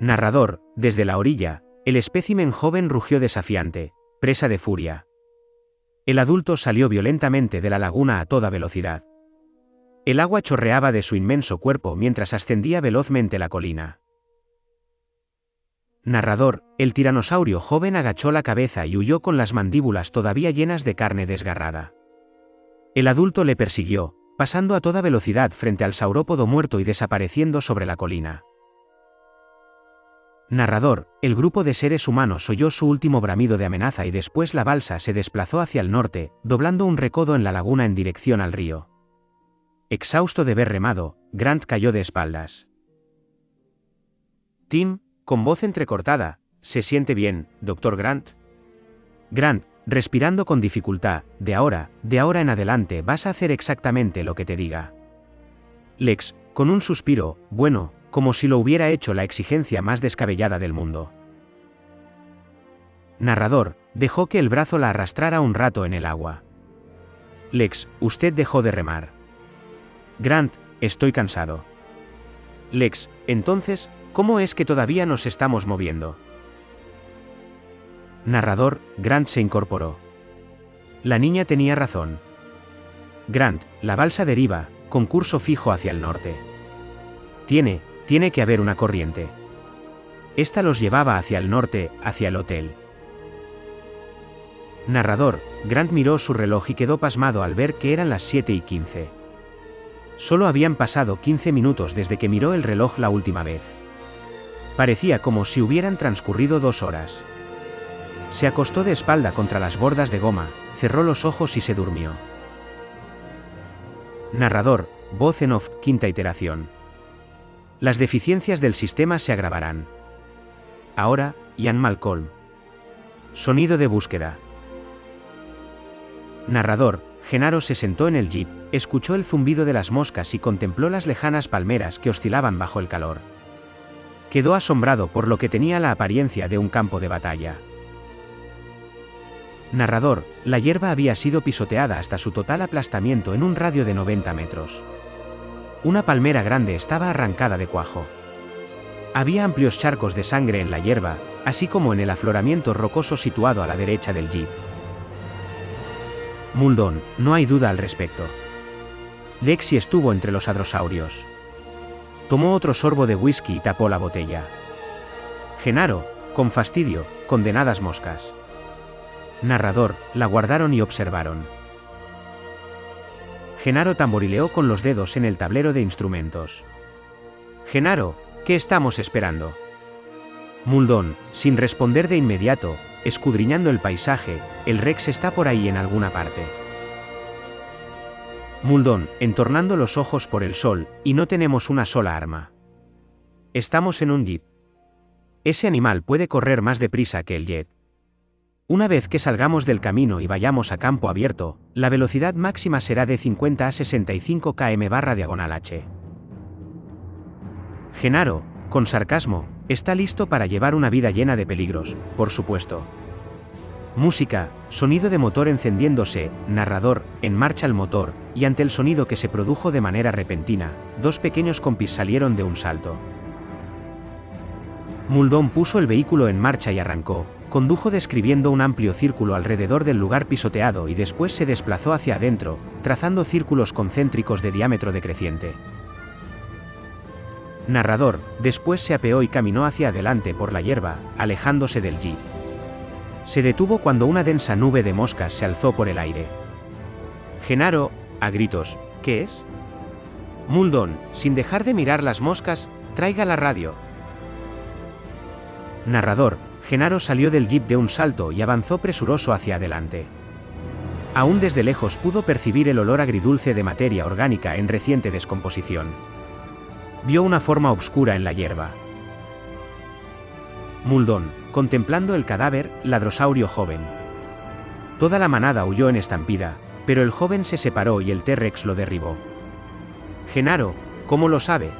Narrador, desde la orilla, el espécimen joven rugió desafiante, presa de furia. El adulto salió violentamente de la laguna a toda velocidad. El agua chorreaba de su inmenso cuerpo mientras ascendía velozmente la colina. Narrador, el tiranosaurio joven agachó la cabeza y huyó con las mandíbulas todavía llenas de carne desgarrada. El adulto le persiguió, pasando a toda velocidad frente al saurópodo muerto y desapareciendo sobre la colina. Narrador, el grupo de seres humanos oyó su último bramido de amenaza y después la balsa se desplazó hacia el norte, doblando un recodo en la laguna en dirección al río. Exhausto de haber remado, Grant cayó de espaldas. Tim, con voz entrecortada, ¿se siente bien, Dr. Grant? Grant, respirando con dificultad, de ahora en adelante vas a hacer exactamente lo que te diga. Lex, con un suspiro, bueno, como si lo hubiera hecho la exigencia más descabellada del mundo. Narrador, dejó que el brazo la arrastrara un rato en el agua. Lex, usted dejó de remar. Grant, estoy cansado. Lex, entonces, ¿cómo es que todavía nos estamos moviendo? Narrador, Grant se incorporó. La niña tenía razón. Grant, la balsa deriva, con curso fijo hacia el norte. Tiene que haber una corriente. Esta los llevaba hacia el norte, hacia el hotel. Narrador, Grant miró su reloj y quedó pasmado al ver que eran las 7:15. Solo habían pasado 15 minutos desde que miró el reloj la última vez. Parecía como si hubieran transcurrido 2 horas. Se acostó de espalda contra las bordas de goma, cerró los ojos y se durmió. Narrador, voz en off, quinta iteración. Las deficiencias del sistema se agravarán. Ahora, Ian Malcolm. Sonido de búsqueda. Narrador, Genaro se sentó en el jeep, escuchó el zumbido de las moscas y contempló las lejanas palmeras que oscilaban bajo el calor. Quedó asombrado por lo que tenía la apariencia de un campo de batalla. Narrador, la hierba había sido pisoteada hasta su total aplastamiento en un radio de 90 metros. Una palmera grande estaba arrancada de cuajo. Había amplios charcos de sangre en la hierba, así como en el afloramiento rocoso situado a la derecha del jeep. Muldoon, no hay duda al respecto. Lexi estuvo entre los hadrosaurios. Tomó otro sorbo de whisky y tapó la botella. Genaro, con fastidio, condenadas moscas. Narrador, la guardaron y observaron. Genaro tamborileó con los dedos en el tablero de instrumentos. Genaro, ¿qué estamos esperando? Muldoon, sin responder de inmediato, escudriñando el paisaje, el Rex está por ahí en alguna parte. Muldoon, entornando los ojos por el sol, y no tenemos una sola arma. Estamos en un jeep. Ese animal puede correr más deprisa que el jet. Una vez que salgamos del camino y vayamos a campo abierto, la velocidad máxima será de 50 a 65 km/h. Genaro, con sarcasmo, está listo para llevar una vida llena de peligros, por supuesto. Música, sonido de motor encendiéndose, narrador, en marcha el motor, y ante el sonido que se produjo de manera repentina, 2 pequeños compis salieron de un salto. Muldoon puso el vehículo en marcha y arrancó. Condujo describiendo un amplio círculo alrededor del lugar pisoteado y después se desplazó hacia adentro, trazando círculos concéntricos de diámetro decreciente. Narrador, después se apeó y caminó hacia adelante por la hierba, alejándose del jeep. Se detuvo cuando una densa nube de moscas se alzó por el aire. Genaro, a gritos, ¿qué es? Muldoon, sin dejar de mirar las moscas, traiga la radio. Narrador, Genaro salió del jeep de un salto y avanzó presuroso hacia adelante. Aún desde lejos pudo percibir el olor agridulce de materia orgánica en reciente descomposición. Vio una forma oscura en la hierba. Muldoon, contemplando el cadáver, ladrosaurio joven. Toda la manada huyó en estampida, pero el joven se separó y el T-Rex lo derribó. Genaro, ¿cómo lo sabe?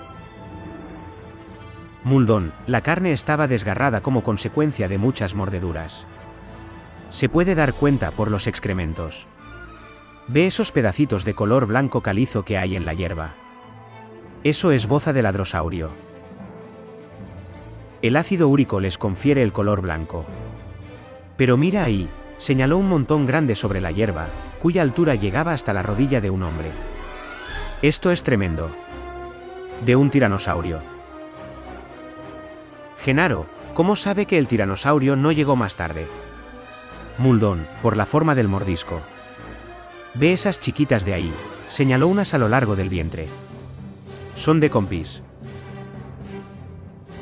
Muldoon, la carne estaba desgarrada como consecuencia de muchas mordeduras. Se puede dar cuenta por los excrementos. Ve esos pedacitos de color blanco calizo que hay en la hierba. Eso es boza del hadrosaurio. El ácido úrico les confiere el color blanco. Pero mira ahí, señaló un montón grande sobre la hierba, cuya altura llegaba hasta la rodilla de un hombre. Esto es tremendo. De un tiranosaurio. Genaro, ¿cómo sabe que el tiranosaurio no llegó más tarde? Muldoon, por la forma del mordisco. Ve esas chiquitas de ahí, señaló unas a lo largo del vientre. Son de compis.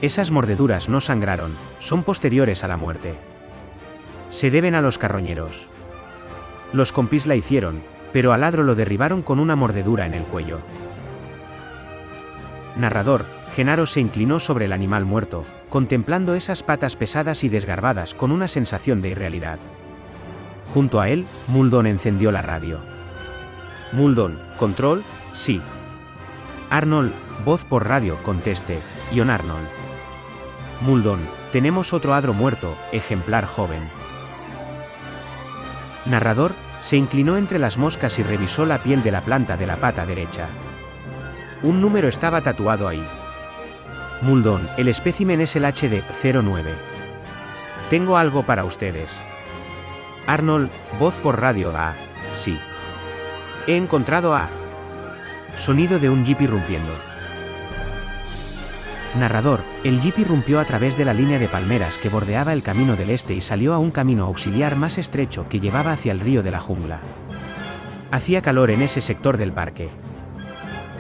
Esas mordeduras no sangraron, son posteriores a la muerte. Se deben a los carroñeros. Los compis la hicieron, pero al ladro lo derribaron con una mordedura en el cuello. Narrador, Genaro se inclinó sobre el animal muerto, contemplando esas patas pesadas y desgarbadas con una sensación de irrealidad. Junto a él, Muldoon encendió la radio. Muldoon, control, sí. Arnold, voz por radio, conteste, Ion Arnold. Muldoon, tenemos otro hadro muerto, ejemplar joven. Narrador, se inclinó entre las moscas y revisó la piel de la planta de la pata derecha. Un número estaba tatuado ahí. Muldoon, el espécimen es el HD-09. Tengo algo para ustedes. Arnold, voz por radio, sí. He encontrado a... Sonido de un jeep irrumpiendo. Narrador, el jeep irrumpió a través de la línea de palmeras que bordeaba el camino del este y salió a un camino auxiliar más estrecho que llevaba hacia el río de la jungla. Hacía calor en ese sector del parque.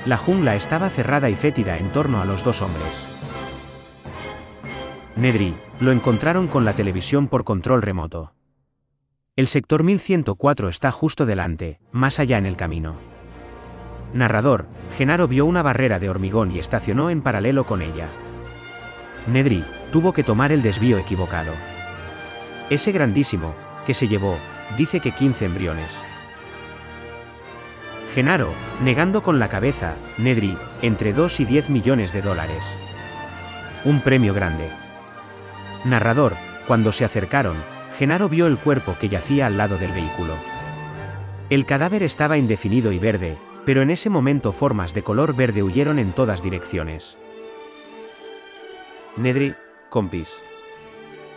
La jungla estaba cerrada y fétida en torno a los dos hombres. Nedry, lo encontraron con la televisión por control remoto. El sector 1104 está justo delante, más allá en el camino. Narrador, Genaro vio una barrera de hormigón y estacionó en paralelo con ella. Nedry, tuvo que tomar el desvío equivocado. Ese grandísimo, que se llevó, dice que 15 embriones. Genaro, negando con la cabeza, Nedry, entre 2 y 10 millones de dólares. Un premio grande. Narrador, cuando se acercaron, Genaro vio el cuerpo que yacía al lado del vehículo. El cadáver estaba indefinido y verde, pero en ese momento formas de color verde huyeron en todas direcciones. Nedry, compis.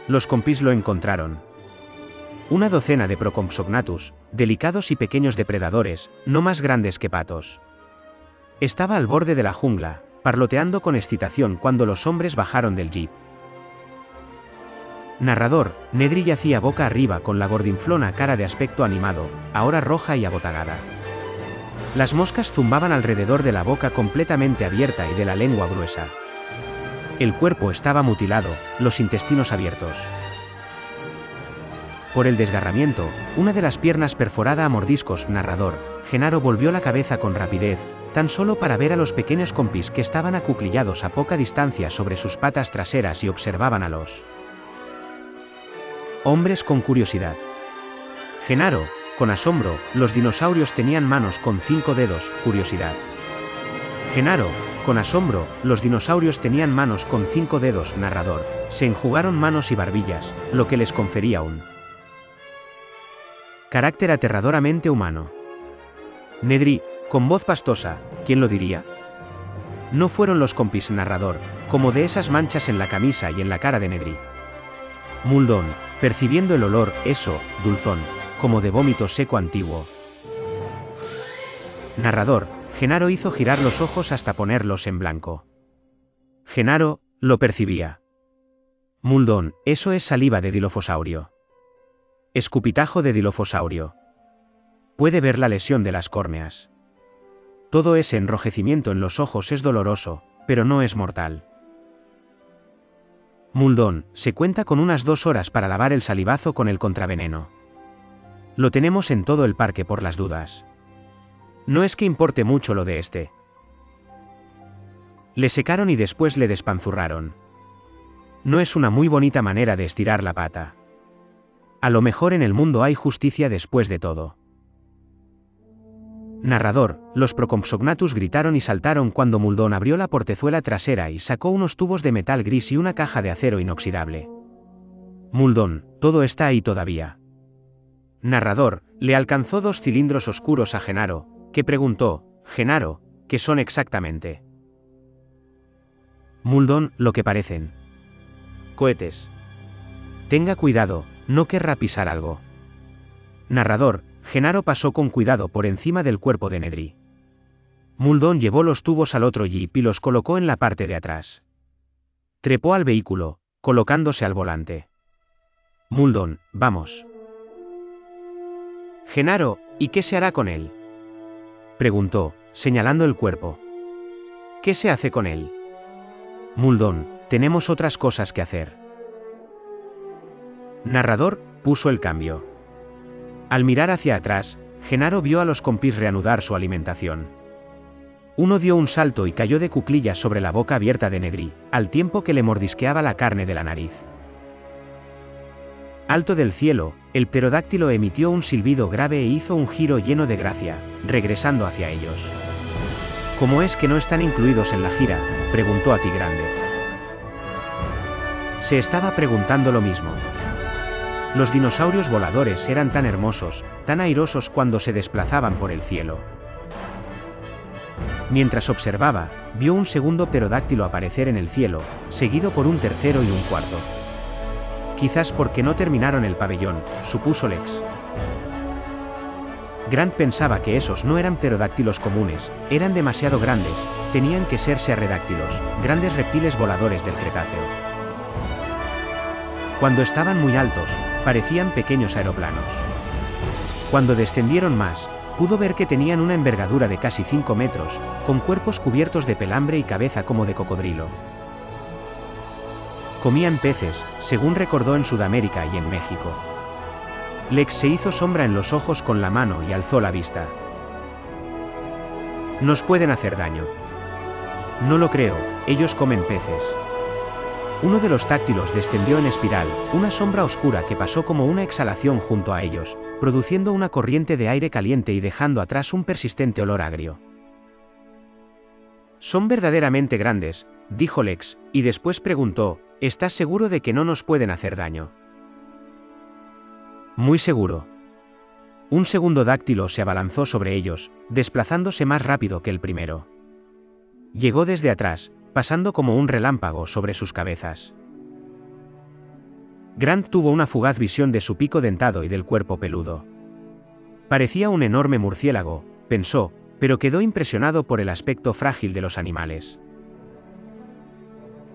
Los compis lo encontraron. Una docena de Procompsognathus, delicados y pequeños depredadores, no más grandes que patos. Estaba al borde de la jungla, parloteando con excitación cuando los hombres bajaron del jeep. Narrador, Nedry yacía boca arriba con la gordinflona cara de aspecto animado, ahora roja y abotagada. Las moscas zumbaban alrededor de la boca completamente abierta y de la lengua gruesa. El cuerpo estaba mutilado, los intestinos abiertos. Por el desgarramiento, una de las piernas perforada a mordiscos. Narrador, Genaro volvió la cabeza con rapidez, tan solo para ver a los pequeños compis que estaban acuclillados a poca distancia sobre sus patas traseras y observaban a los hombres con curiosidad. Genaro, con asombro, los dinosaurios tenían manos con 5 dedos, curiosidad. Genaro, con asombro, los dinosaurios tenían manos con 5 dedos. Narrador, se enjugaron manos y barbillas, lo que les confería un carácter aterradoramente humano. Nedry, con voz pastosa, ¿quién lo diría? No fueron los compis. Narrador, como de esas manchas en la camisa y en la cara de Nedry. Muldoon, percibiendo el olor, eso, dulzón, como de vómito seco antiguo. Narrador, Genaro hizo girar los ojos hasta ponerlos en blanco. Genaro, lo percibía. Muldoon, eso es saliva de dilofosaurio. Escupitajo de dilofosaurio. Puede ver la lesión de las córneas. Todo ese enrojecimiento en los ojos es doloroso, pero no es mortal. Muldoon, se cuenta con unas 2 horas para lavar el salivazo con el contraveneno. Lo tenemos en todo el parque por las dudas. No es que importe mucho lo de este. Le secaron y después le despanzurraron. No es una muy bonita manera de estirar la pata. A lo mejor en el mundo hay justicia después de todo. Narrador, los Procompsognathus gritaron y saltaron cuando Muldoon abrió la portezuela trasera y sacó unos tubos de metal gris y una caja de acero inoxidable. Muldoon, todo está ahí todavía. Narrador, le alcanzó 2 cilindros oscuros a Genaro, que preguntó, Genaro, ¿qué son exactamente? Muldoon, lo que parecen. cohetes. Tenga cuidado, no querrá pisar algo. Narrador, Genaro pasó con cuidado por encima del cuerpo de Nedry. Muldoon llevó los tubos al otro jeep y los colocó en la parte de atrás. Trepó al vehículo, colocándose al volante. Muldoon, vamos. Genaro, ¿y qué se hará con él? Preguntó, señalando el cuerpo. ¿Qué se hace con él? Muldoon, tenemos otras cosas que hacer. Narrador, puso el cambio. Al mirar hacia atrás, Genaro vio a los compis reanudar su alimentación. Uno dio un salto y cayó de cuclillas sobre la boca abierta de Nedry, al tiempo que le mordisqueaba la carne de la nariz. Alto del cielo, el pterodáctilo emitió un silbido grave e hizo un giro lleno de gracia, regresando hacia ellos. ¿Cómo es que no están incluidos en la gira?, preguntó a Ti Grande. Se estaba preguntando lo mismo. Los dinosaurios voladores eran tan hermosos, tan airosos cuando se desplazaban por el cielo. Mientras observaba, vio un segundo pterodáctilo aparecer en el cielo, seguido por un tercero y un cuarto. Quizás porque no terminaron el pabellón, supuso Lex. Grant pensaba que esos no eran pterodáctilos comunes, eran demasiado grandes, tenían que ser pterodáctilos, grandes reptiles voladores del Cretáceo. Cuando estaban muy altos, parecían pequeños aeroplanos. Cuando descendieron más, pudo ver que tenían una envergadura de casi 5 metros, con cuerpos cubiertos de pelambre y cabeza como de cocodrilo. Comían peces, según recordó en Sudamérica y en México. Lex se hizo sombra en los ojos con la mano y alzó la vista. Nos pueden hacer daño. No lo creo, ellos comen peces. Uno de los táctilos descendió en espiral, una sombra oscura que pasó como una exhalación junto a ellos, produciendo una corriente de aire caliente y dejando atrás un persistente olor agrio. Son verdaderamente grandes, dijo Lex, y después preguntó, ¿estás seguro de que no nos pueden hacer daño? Muy seguro. Un segundo dáctilo se abalanzó sobre ellos, desplazándose más rápido que el primero. Llegó desde atrás, pasando como un relámpago sobre sus cabezas. Grant tuvo una fugaz visión de su pico dentado y del cuerpo peludo. Parecía un enorme murciélago, pensó, pero quedó impresionado por el aspecto frágil de los animales.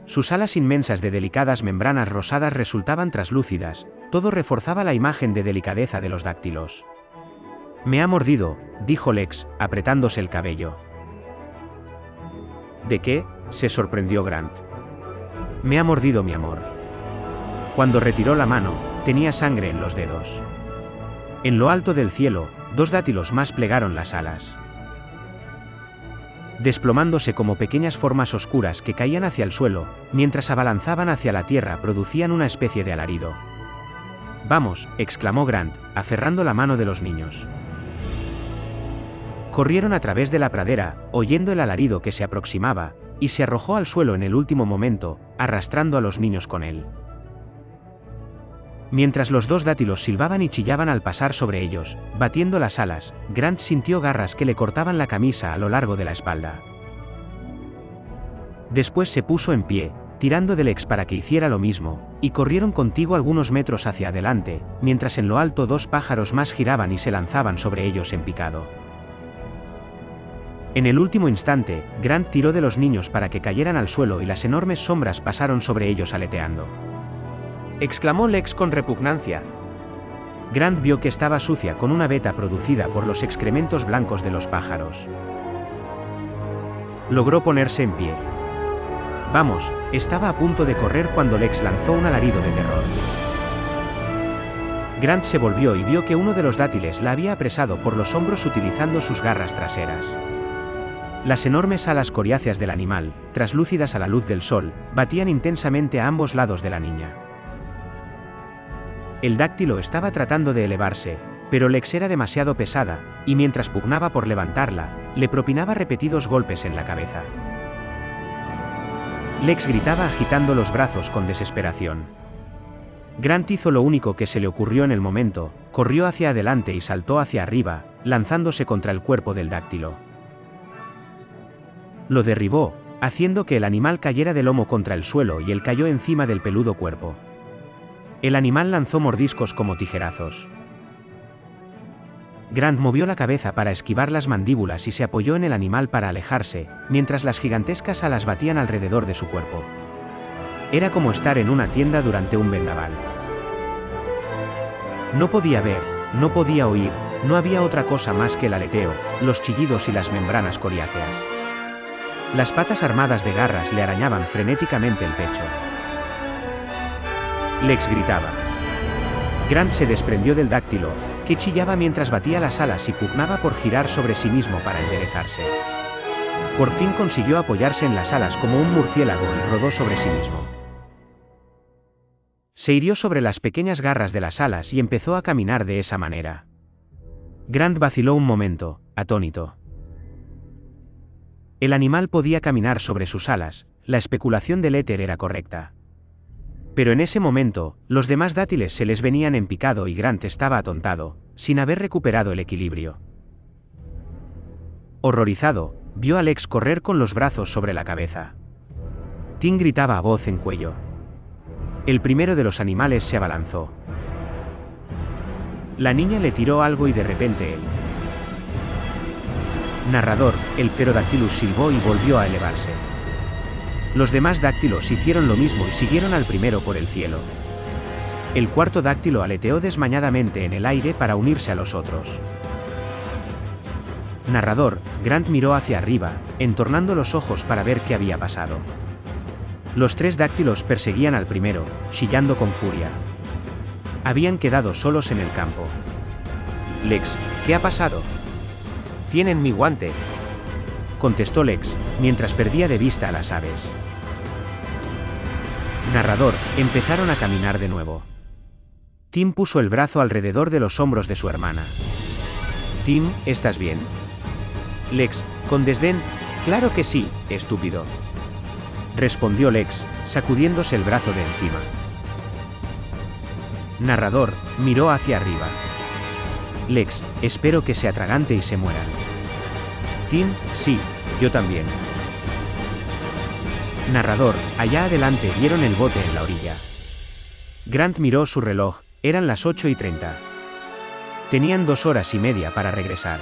Sus alas inmensas de delicadas membranas rosadas resultaban traslúcidas, todo reforzaba la imagen de delicadeza de los dáctilos. Me ha mordido, dijo Lex, apretándose el cabello. ¿De qué?, se sorprendió Grant. Me ha mordido mi amor. Cuando retiró la mano, tenía sangre en los dedos. En lo alto del cielo, 2 dátilos más plegaron las alas. Desplomándose como pequeñas formas oscuras que caían hacia el suelo, mientras abalanzaban hacia la tierra producían una especie de alarido. Vamos, exclamó Grant, aferrando la mano de los niños. Corrieron a través de la pradera, oyendo el alarido que se aproximaba, y se arrojó al suelo en el último momento, arrastrando a los niños con él. Mientras los 2 dátilos silbaban y chillaban al pasar sobre ellos, batiendo las alas, Grant sintió garras que le cortaban la camisa a lo largo de la espalda. Después se puso en pie, tirando de Lex para que hiciera lo mismo, y corrieron contigo algunos metros hacia adelante, mientras en lo alto 2 pájaros más giraban y se lanzaban sobre ellos en picado. En el último instante, Grant tiró de los niños para que cayeran al suelo y las enormes sombras pasaron sobre ellos aleteando. Exclamó Lex con repugnancia. Grant vio que estaba sucia con una veta producida por los excrementos blancos de los pájaros. Logró ponerse en pie. Vamos, estaba a punto de correr cuando Lex lanzó un alarido de terror. Grant se volvió y vio que uno de los dátiles la había apresado por los hombros utilizando sus garras traseras. Las enormes alas coriáceas del animal, traslúcidas a la luz del sol, batían intensamente a ambos lados de la niña. El dáctilo estaba tratando de elevarse, pero Lex era demasiado pesada, y mientras pugnaba por levantarla, le propinaba repetidos golpes en la cabeza. Lex gritaba agitando los brazos con desesperación. Grant hizo lo único que se le ocurrió en el momento, corrió hacia adelante y saltó hacia arriba, lanzándose contra el cuerpo del dáctilo. Lo derribó, haciendo que el animal cayera de lomo contra el suelo y él cayó encima del peludo cuerpo. El animal lanzó mordiscos como tijerazos. Grant movió la cabeza para esquivar las mandíbulas y se apoyó en el animal para alejarse, mientras las gigantescas alas batían alrededor de su cuerpo. Era como estar en una tienda durante un vendaval. No podía ver, no podía oír, no había otra cosa más que el aleteo, los chillidos y las membranas coriáceas. Las patas armadas de garras le arañaban frenéticamente el pecho. Lex gritaba. Grant se desprendió del dáctilo, que chillaba mientras batía las alas y pugnaba por girar sobre sí mismo para enderezarse. Por fin consiguió apoyarse en las alas como un murciélago y rodó sobre sí mismo. Se hirió sobre las pequeñas garras de las alas y empezó a caminar de esa manera. Grant vaciló un momento, atónito. El animal podía caminar sobre sus alas, la especulación del éter era correcta. Pero en ese momento, los demás dátiles se les venían en picado y Grant estaba atontado, sin haber recuperado el equilibrio. Horrorizado, vio a Lex correr con los brazos sobre la cabeza. Tim gritaba a voz en cuello. El primero de los animales se abalanzó. La niña le tiró algo y de repente él. Narrador, el Pterodactylus silbó y volvió a elevarse. Los demás dáctilos hicieron lo mismo y siguieron al primero por el cielo. El cuarto dáctilo aleteó desmañadamente en el aire para unirse a los otros. Narrador, Grant miró hacia arriba, entornando los ojos para ver qué había pasado. Los tres dáctilos perseguían al primero, chillando con furia. Habían quedado solos en el campo. Lex, ¿qué ha pasado? Tienen mi guante, contestó Lex, mientras perdía de vista a las aves. Narrador, empezaron a caminar de nuevo. Tim puso el brazo alrededor de los hombros de su hermana. Tim, ¿estás bien? Lex, con desdén, claro que sí, estúpido. Respondió Lex, sacudiéndose el brazo de encima. Narrador, miró hacia arriba. Lex, espero que se atragante y se mueran. Tim, sí, yo también. Narrador, allá adelante vieron el bote en la orilla. Grant miró su reloj, eran las 8:30. Tenían 2 horas y media para regresar.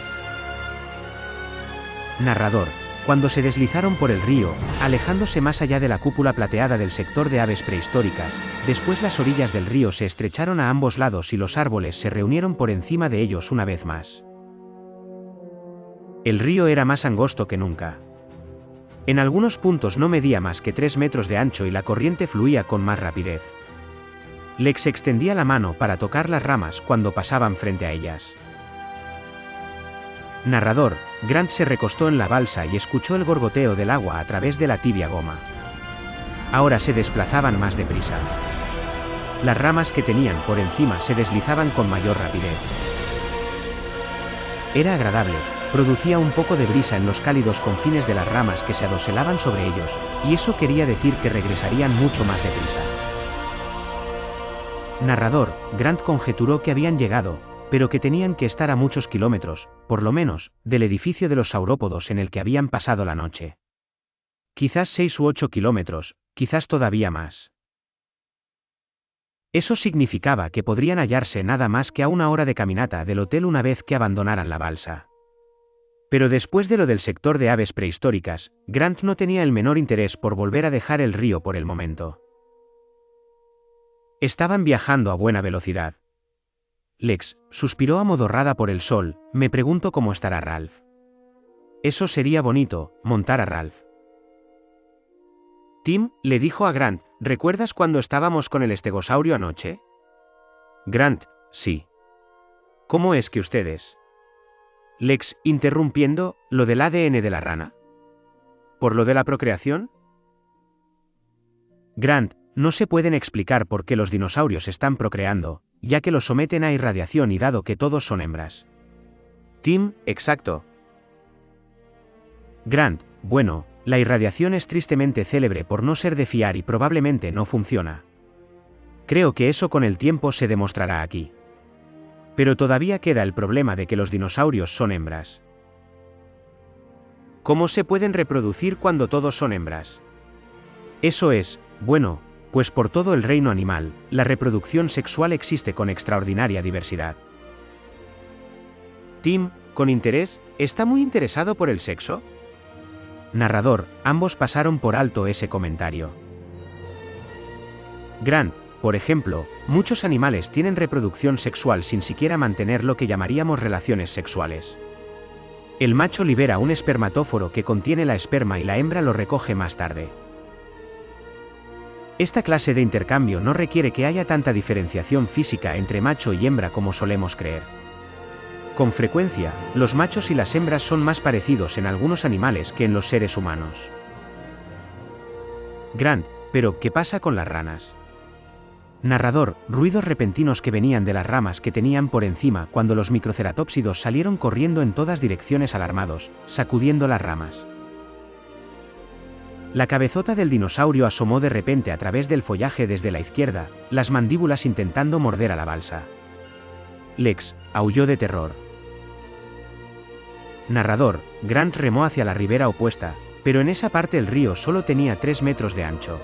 Narrador, cuando se deslizaron por el río, alejándose más allá de la cúpula plateada del sector de aves prehistóricas, después las orillas del río se estrecharon a ambos lados y los árboles se reunieron por encima de ellos una vez más. El río era más angosto que nunca. En algunos puntos no medía más que 3 metros de ancho y la corriente fluía con más rapidez. Lex extendía la mano para tocar las ramas cuando pasaban frente a ellas. Narrador, Grant se recostó en la balsa y escuchó el gorgoteo del agua a través de la tibia goma. Ahora se desplazaban más deprisa. Las ramas que tenían por encima se deslizaban con mayor rapidez. Era agradable. Producía un poco de brisa en los cálidos confines de las ramas que se adoselaban sobre ellos, y eso quería decir que regresarían mucho más deprisa. Narrador, Grant conjeturó que habían llegado, pero que tenían que estar a muchos kilómetros, por lo menos, del edificio de los saurópodos en el que habían pasado la noche. Quizás 6 u 8 kilómetros, quizás todavía más. Eso significaba que podrían hallarse nada más que a 1 hora de caminata del hotel una vez que abandonaran la balsa. Pero después de lo del sector de aves prehistóricas, Grant no tenía el menor interés por volver a dejar el río por el momento. Estaban viajando a buena velocidad. Lex, suspiró amodorrada por el sol, me pregunto cómo estará Ralph. Eso sería bonito, montar a Ralph. Tim, le dijo a Grant, ¿recuerdas cuando estábamos con el estegosaurio anoche? Grant, sí. ¿Cómo es que ustedes? Lex, interrumpiendo, ¿lo del ADN de la rana? ¿Por lo de la procreación? Grant, no se pueden explicar por qué los dinosaurios están procreando, ya que los someten a irradiación y dado que todos son hembras. Tim, exacto. Grant, bueno, la irradiación es tristemente célebre por no ser de fiar y probablemente no funciona. Creo que eso con el tiempo se demostrará aquí. Pero todavía queda el problema de que los dinosaurios son hembras. ¿Cómo se pueden reproducir cuando todos son hembras? Eso es, bueno, pues por todo el reino animal, la reproducción sexual existe con extraordinaria diversidad. Tim, con interés, ¿está muy interesado por el sexo? Narrador, ambos pasaron por alto ese comentario. Grant, por ejemplo, muchos animales tienen reproducción sexual sin siquiera mantener lo que llamaríamos relaciones sexuales. El macho libera un espermatóforo que contiene la esperma y la hembra lo recoge más tarde. Esta clase de intercambio no requiere que haya tanta diferenciación física entre macho y hembra como solemos creer. Con frecuencia, los machos y las hembras son más parecidos en algunos animales que en los seres humanos. Grant, pero ¿qué pasa con las ranas? Narrador, ruidos repentinos que venían de las ramas que tenían por encima cuando los microceratópsidos salieron corriendo en todas direcciones alarmados, sacudiendo las ramas. La cabezota del dinosaurio asomó de repente a través del follaje desde la izquierda, las mandíbulas intentando morder a la balsa. Lex aulló de terror. Narrador, Grant remó hacia la ribera opuesta, pero en esa parte el río solo tenía 3 metros de ancho.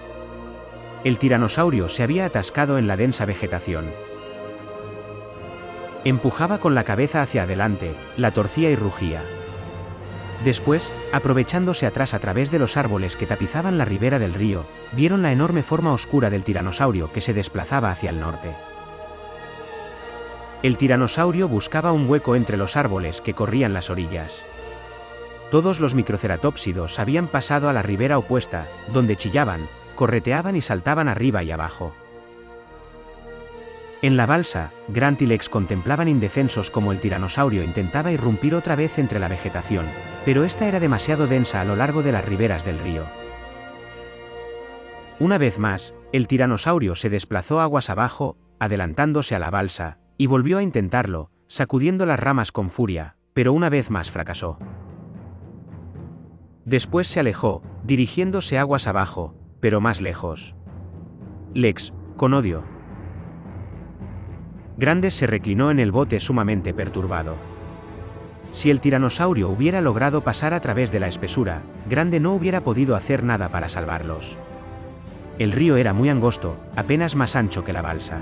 El tiranosaurio se había atascado en la densa vegetación. Empujaba con la cabeza hacia adelante, la torcía y rugía. Después, aprovechándose atrás a través de los árboles que tapizaban la ribera del río, vieron la enorme forma oscura del tiranosaurio que se desplazaba hacia el norte. El tiranosaurio buscaba un hueco entre los árboles que corrían las orillas. Todos los microceratópsidos habían pasado a la ribera opuesta, donde chillaban, correteaban y saltaban arriba y abajo. En la balsa, Grant y Lex contemplaban indefensos como el tiranosaurio intentaba irrumpir otra vez entre la vegetación, pero esta era demasiado densa a lo largo de las riberas del río. Una vez más, el tiranosaurio se desplazó aguas abajo, adelantándose a la balsa, y volvió a intentarlo, sacudiendo las ramas con furia, pero una vez más fracasó. Después se alejó, dirigiéndose aguas abajo, pero más lejos. Lex, con odio. Grant se reclinó en el bote sumamente perturbado. Si el tiranosaurio hubiera logrado pasar a través de la espesura, Grant no hubiera podido hacer nada para salvarlos. El río era muy angosto, apenas más ancho que la balsa.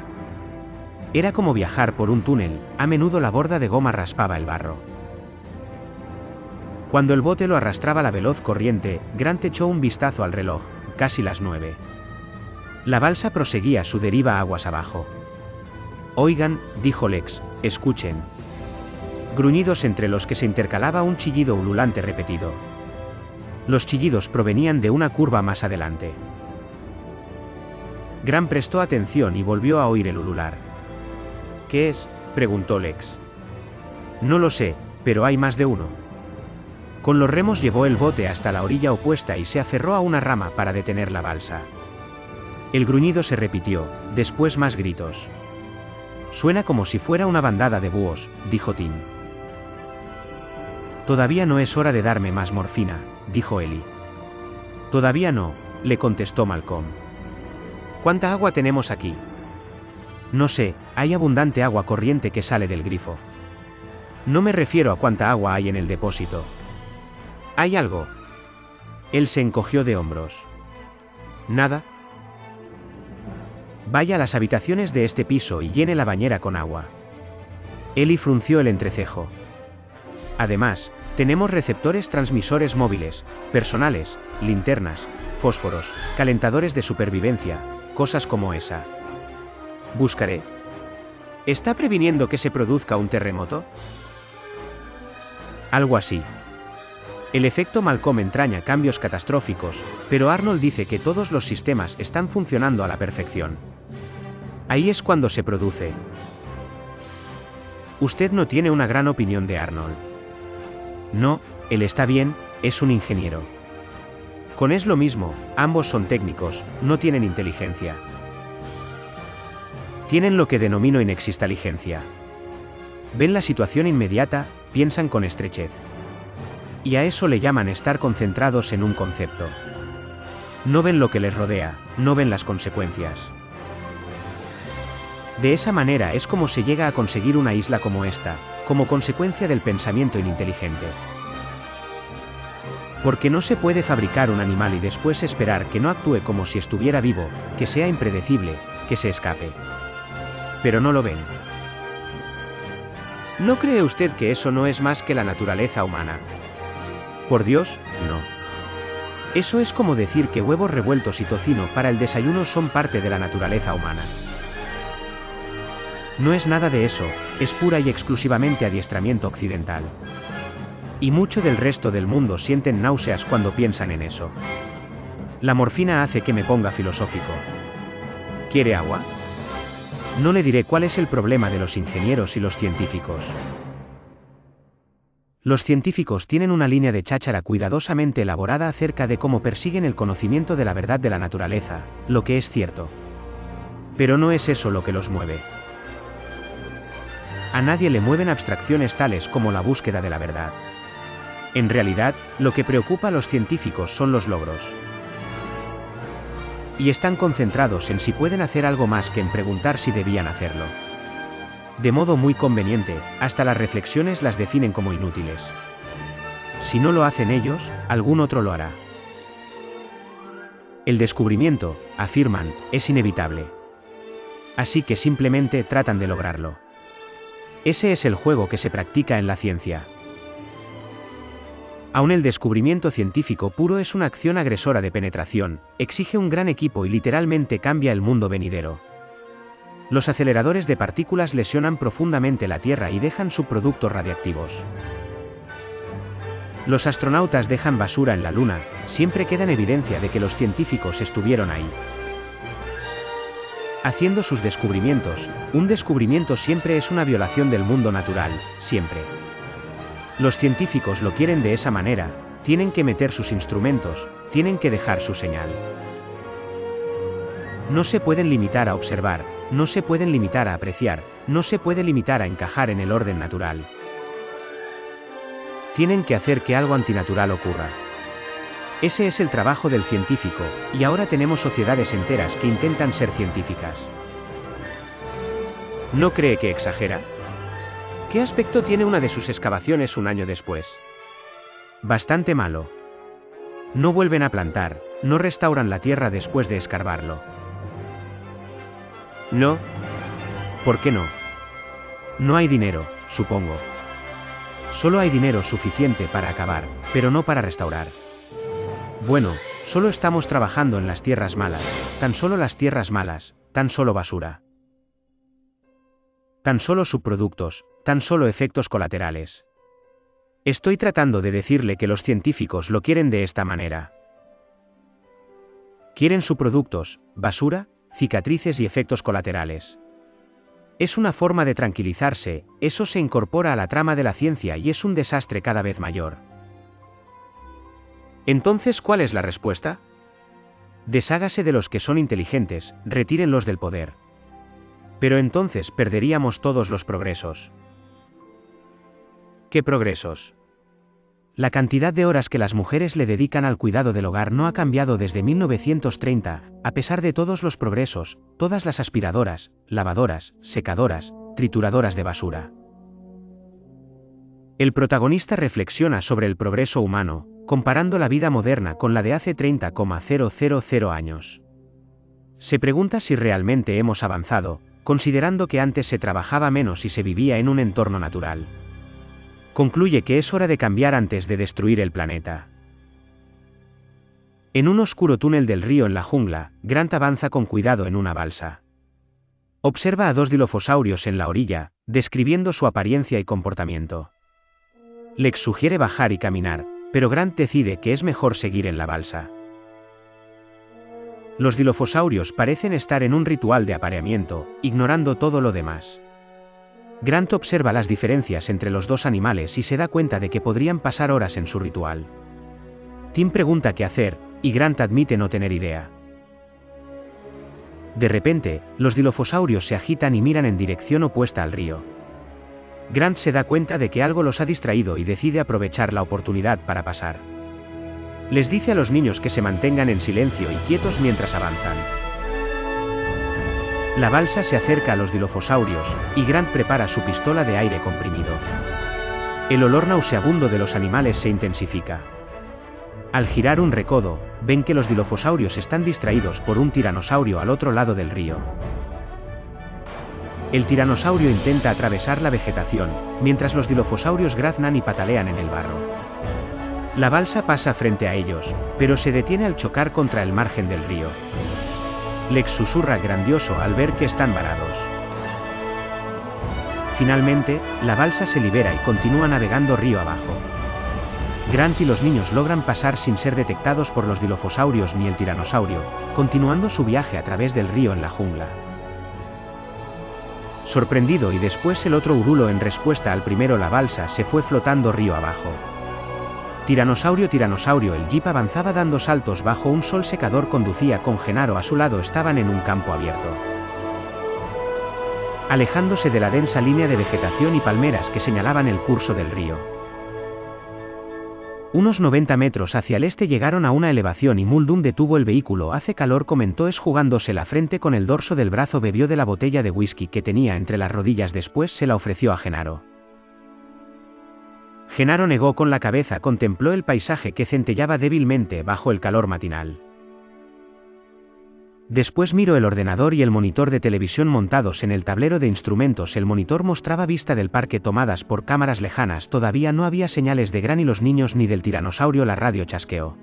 Era como viajar por un túnel, a menudo la borda de goma raspaba el barro. Cuando el bote lo arrastraba la veloz corriente, Grant echó un vistazo al reloj, casi las 9. La balsa proseguía su deriva aguas abajo. Oigan, dijo Lex, escuchen. Gruñidos entre los que se intercalaba un chillido ululante repetido. Los chillidos provenían de una curva más adelante. Grant prestó atención y volvió a oír el ulular. ¿Qué es?, preguntó Lex. No lo sé, pero hay más de uno. Con los remos llevó el bote hasta la orilla opuesta y se aferró a una rama para detener la balsa. El gruñido se repitió, después más gritos. Suena como si fuera una bandada de búhos, dijo Tim. Todavía no es hora de darme más morfina, dijo Ellie. Todavía no, le contestó Malcolm. ¿Cuánta agua tenemos aquí? No sé, hay abundante agua corriente que sale del grifo. No me refiero a cuánta agua hay en el depósito. ¿Hay algo? Él se encogió de hombros. ¿Nada? Vaya a las habitaciones de este piso y llene la bañera con agua. Ellie frunció el entrecejo. Además, tenemos receptores transmisores móviles, personales, linternas, fósforos, calentadores de supervivencia, cosas como esa. Buscaré. ¿Está previniendo que se produzca un terremoto? Algo así. El efecto Malcolm entraña cambios catastróficos, pero Arnold dice que todos los sistemas están funcionando a la perfección. Ahí es cuando se produce. Usted no tiene una gran opinión de Arnold. No, él está bien, es un ingeniero. Con es lo mismo, ambos son técnicos, no tienen inteligencia. Tienen lo que denomino inexistaligencia. Ven la situación inmediata, piensan con estrechez. Y a eso le llaman estar concentrados en un concepto. No ven lo que les rodea, no ven las consecuencias. De esa manera es como se llega a conseguir una isla como esta, como consecuencia del pensamiento ininteligente. Porque no se puede fabricar un animal y después esperar que no actúe como si estuviera vivo, que sea impredecible, que se escape. Pero no lo ven. ¿No cree usted que eso no es más que la naturaleza humana? Por Dios, no. Eso es como decir que huevos revueltos y tocino para el desayuno son parte de la naturaleza humana. No es nada de eso, es pura y exclusivamente adiestramiento occidental. Y mucho del resto del mundo sienten náuseas cuando piensan en eso. La morfina hace que me ponga filosófico. ¿Quiere agua? No le diré cuál es el problema de los ingenieros y los científicos. Los científicos tienen una línea de cháchara cuidadosamente elaborada acerca de cómo persiguen el conocimiento de la verdad de la naturaleza, lo que es cierto. Pero no es eso lo que los mueve. A nadie le mueven abstracciones tales como la búsqueda de la verdad. En realidad, lo que preocupa a los científicos son los logros. Y están concentrados en si pueden hacer algo más que en preguntar si debían hacerlo. De modo muy conveniente, hasta las reflexiones las definen como inútiles. Si no lo hacen ellos, algún otro lo hará. El descubrimiento, afirman, es inevitable. Así que simplemente tratan de lograrlo. Ese es el juego que se practica en la ciencia. Aun el descubrimiento científico puro es una acción agresora de penetración, exige un gran equipo y literalmente cambia el mundo venidero. Los aceleradores de partículas lesionan profundamente la Tierra y dejan subproductos radiactivos. Los astronautas dejan basura en la Luna, siempre queda en evidencia de que los científicos estuvieron ahí. Haciendo sus descubrimientos, un descubrimiento siempre es una violación del mundo natural, siempre. Los científicos lo quieren de esa manera, tienen que meter sus instrumentos, tienen que dejar su señal. No se pueden limitar a observar, no se pueden limitar a apreciar, no se puede limitar a encajar en el orden natural. Tienen que hacer que algo antinatural ocurra. Ese es el trabajo del científico, y ahora tenemos sociedades enteras que intentan ser científicas. ¿No cree que exagera? ¿Qué aspecto tiene una de sus excavaciones un año después? Bastante malo. No vuelven a plantar, no restauran la tierra después de escarbarlo. No. ¿Por qué no? No hay dinero, supongo. Solo hay dinero suficiente para acabar, pero no para restaurar. Bueno, solo estamos trabajando en las tierras malas, tan solo las tierras malas, tan solo basura. Tan solo subproductos, tan solo efectos colaterales. Estoy tratando de decirle que los científicos lo quieren de esta manera. Quieren subproductos, basura, cicatrices y efectos colaterales. Es una forma de tranquilizarse, eso se incorpora a la trama de la ciencia y es un desastre cada vez mayor. Entonces, ¿cuál es la respuesta? Deshágase de los que son inteligentes, retírenlos del poder. Pero entonces perderíamos todos los progresos. ¿Qué progresos? La cantidad de horas que las mujeres le dedican al cuidado del hogar no ha cambiado desde 1930, a pesar de todos los progresos, todas las aspiradoras, lavadoras, secadoras, trituradoras de basura. El protagonista reflexiona sobre el progreso humano, comparando la vida moderna con la de hace 30,000 años. Se pregunta si realmente hemos avanzado, considerando que antes se trabajaba menos y se vivía en un entorno natural. Concluye que es hora de cambiar antes de destruir el planeta. En un oscuro túnel del río en la jungla, Grant avanza con cuidado en una balsa. Observa a dos dilofosaurios en la orilla, describiendo su apariencia y comportamiento. Lex sugiere bajar y caminar, pero Grant decide que es mejor seguir en la balsa. Los dilofosaurios parecen estar en un ritual de apareamiento, ignorando todo lo demás. Grant observa las diferencias entre los dos animales y se da cuenta de que podrían pasar horas en su ritual. Tim pregunta qué hacer, y Grant admite no tener idea. De repente, los dilofosaurios se agitan y miran en dirección opuesta al río. Grant se da cuenta de que algo los ha distraído y decide aprovechar la oportunidad para pasar. Les dice a los niños que se mantengan en silencio y quietos mientras avanzan. La balsa se acerca a los dilofosaurios, y Grant prepara su pistola de aire comprimido. El olor nauseabundo de los animales se intensifica. Al girar un recodo, ven que los dilofosaurios están distraídos por un tiranosaurio al otro lado del río. El tiranosaurio intenta atravesar la vegetación, mientras los dilofosaurios graznan y patalean en el barro. La balsa pasa frente a ellos, pero se detiene al chocar contra el margen del río. Lex susurra grandioso al ver que están varados. Finalmente, la balsa se libera y continúa navegando río abajo. Grant y los niños logran pasar sin ser detectados por los dilofosaurios ni el tiranosaurio, continuando su viaje a través del río en la jungla. Sorprendido y después el otro urulo en respuesta al primero, la balsa se fue flotando río abajo. Tiranosaurio, el jeep avanzaba dando saltos bajo un sol secador. Conducía con Genaro a su lado. Estaban en un campo abierto, alejándose de la densa línea de vegetación y palmeras que señalaban el curso del río. Unos 90 metros hacia el este llegaron a una elevación y Muldoon detuvo el vehículo. Hace calor, comentó esjugándose la frente con el dorso del brazo. Bebió de la botella de whisky que tenía entre las rodillas, después se la ofreció a Genaro. Genaro negó con la cabeza. Contempló el paisaje que centelleaba débilmente bajo el calor matinal. Después miró el ordenador y el monitor de televisión montados en el tablero de instrumentos. El monitor mostraba vista del parque tomadas por cámaras lejanas. Todavía no había señales de Gran y los niños ni del tiranosaurio. La radio chasqueó.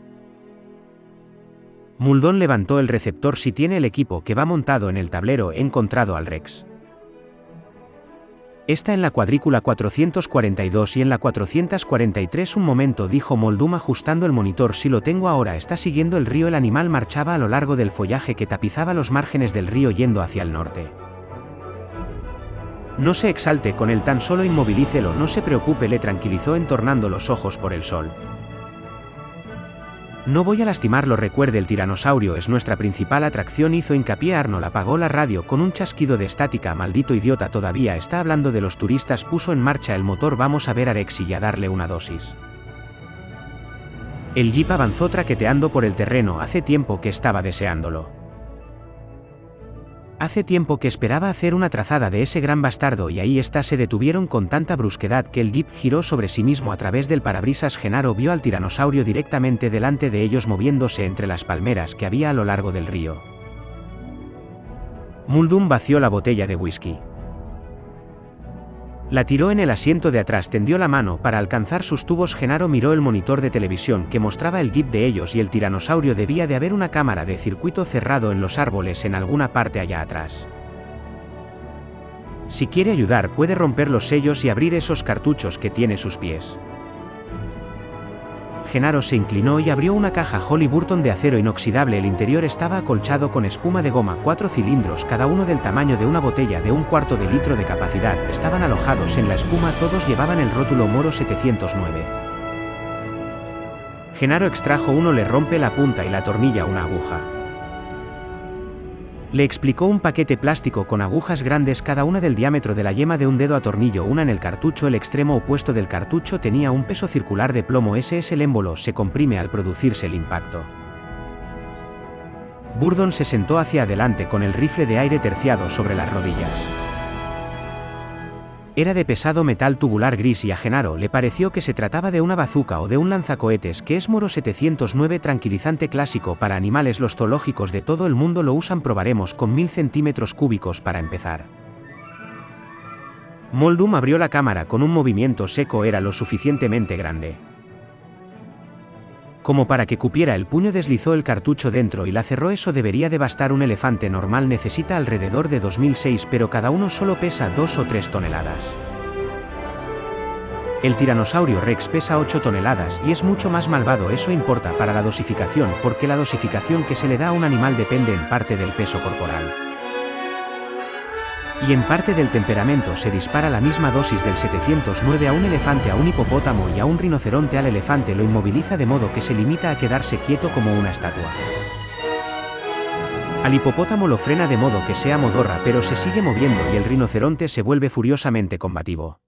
Muldoon levantó el receptor. Si tiene el equipo que va montado en el tablero. He encontrado al Rex. Está en la cuadrícula 442 y en la 443. Un momento, dijo Muldoon ajustando el monitor. Si lo tengo ahora. Está siguiendo el río. El animal marchaba a lo largo del follaje que tapizaba los márgenes del río yendo hacia el norte. No se exalte con él, tan solo inmovilícelo. No se preocupe, le tranquilizó entornando los ojos por el sol. No voy a lastimarlo, recuerde, el tiranosaurio es nuestra principal atracción. Hizo hincapié Arnold. Apagó la radio con un chasquido de estática. Maldito idiota, todavía está hablando de los turistas. Puso en marcha el motor. Vamos a ver a Rex y a darle una dosis. El jeep avanzó traqueteando por el terreno. Hace tiempo que estaba deseándolo. Hace tiempo que esperaba hacer una trazada de ese gran bastardo, y ahí está. Se detuvieron con tanta brusquedad que el jeep giró sobre sí mismo a través del parabrisas. Genaro vio al tiranosaurio directamente delante de ellos, moviéndose entre las palmeras que había a lo largo del río. Muldoon vació la botella de whisky. La tiró en el asiento de atrás. Tendió la mano para alcanzar sus tubos. Genaro miró el monitor de televisión que mostraba el jeep de ellos y el tiranosaurio. Debía de haber una cámara de circuito cerrado en los árboles en alguna parte allá atrás. Si quiere ayudar, puede romper los sellos y abrir esos cartuchos que tiene sus pies. Genaro se inclinó y abrió una caja Holly Burton de acero inoxidable. El interior estaba acolchado con espuma de goma. 4 cilindros, cada uno del tamaño de una botella de 1/4 de litro de capacidad, estaban alojados en la espuma. Todos llevaban el rótulo Moro 709. Genaro extrajo uno. Le rompe la punta y la atornilla una aguja. Le explicó: un paquete plástico con agujas grandes, cada una del diámetro de la yema de un dedo. Atornillo una en el cartucho. El extremo opuesto del cartucho tenía un peso circular de plomo. Ese es el émbolo. Se comprime al producirse el impacto. Burton se sentó hacia adelante con el rifle de aire terciado sobre las rodillas. Era de pesado metal tubular gris y a Genaro le pareció que se trataba de una bazuca o de un lanzacohetes. Que es Moro 709, tranquilizante clásico para animales. Los zoológicos de todo el mundo lo usan. Probaremos con 1000 centímetros cúbicos para empezar. Muldoon abrió la cámara con un movimiento seco. Era lo suficientemente grande como para que cupiera el puño. Deslizó el cartucho dentro y la cerró. Eso debería de bastar. Un elefante normal necesita alrededor de 2006, pero cada uno solo pesa 2 o 3 toneladas. El tiranosaurio Rex pesa 8 toneladas y es mucho más malvado. Eso importa para la dosificación, porque la dosificación que se le da a un animal depende en parte del peso corporal. Y en parte del temperamento. Se dispara la misma dosis del 709 a un elefante, a un hipopótamo y a un rinoceronte. Al elefante lo inmoviliza de modo que se limita a quedarse quieto como una estatua. Al hipopótamo lo frena de modo que sea modorra, pero se sigue moviendo, y el rinoceronte se vuelve furiosamente combativo.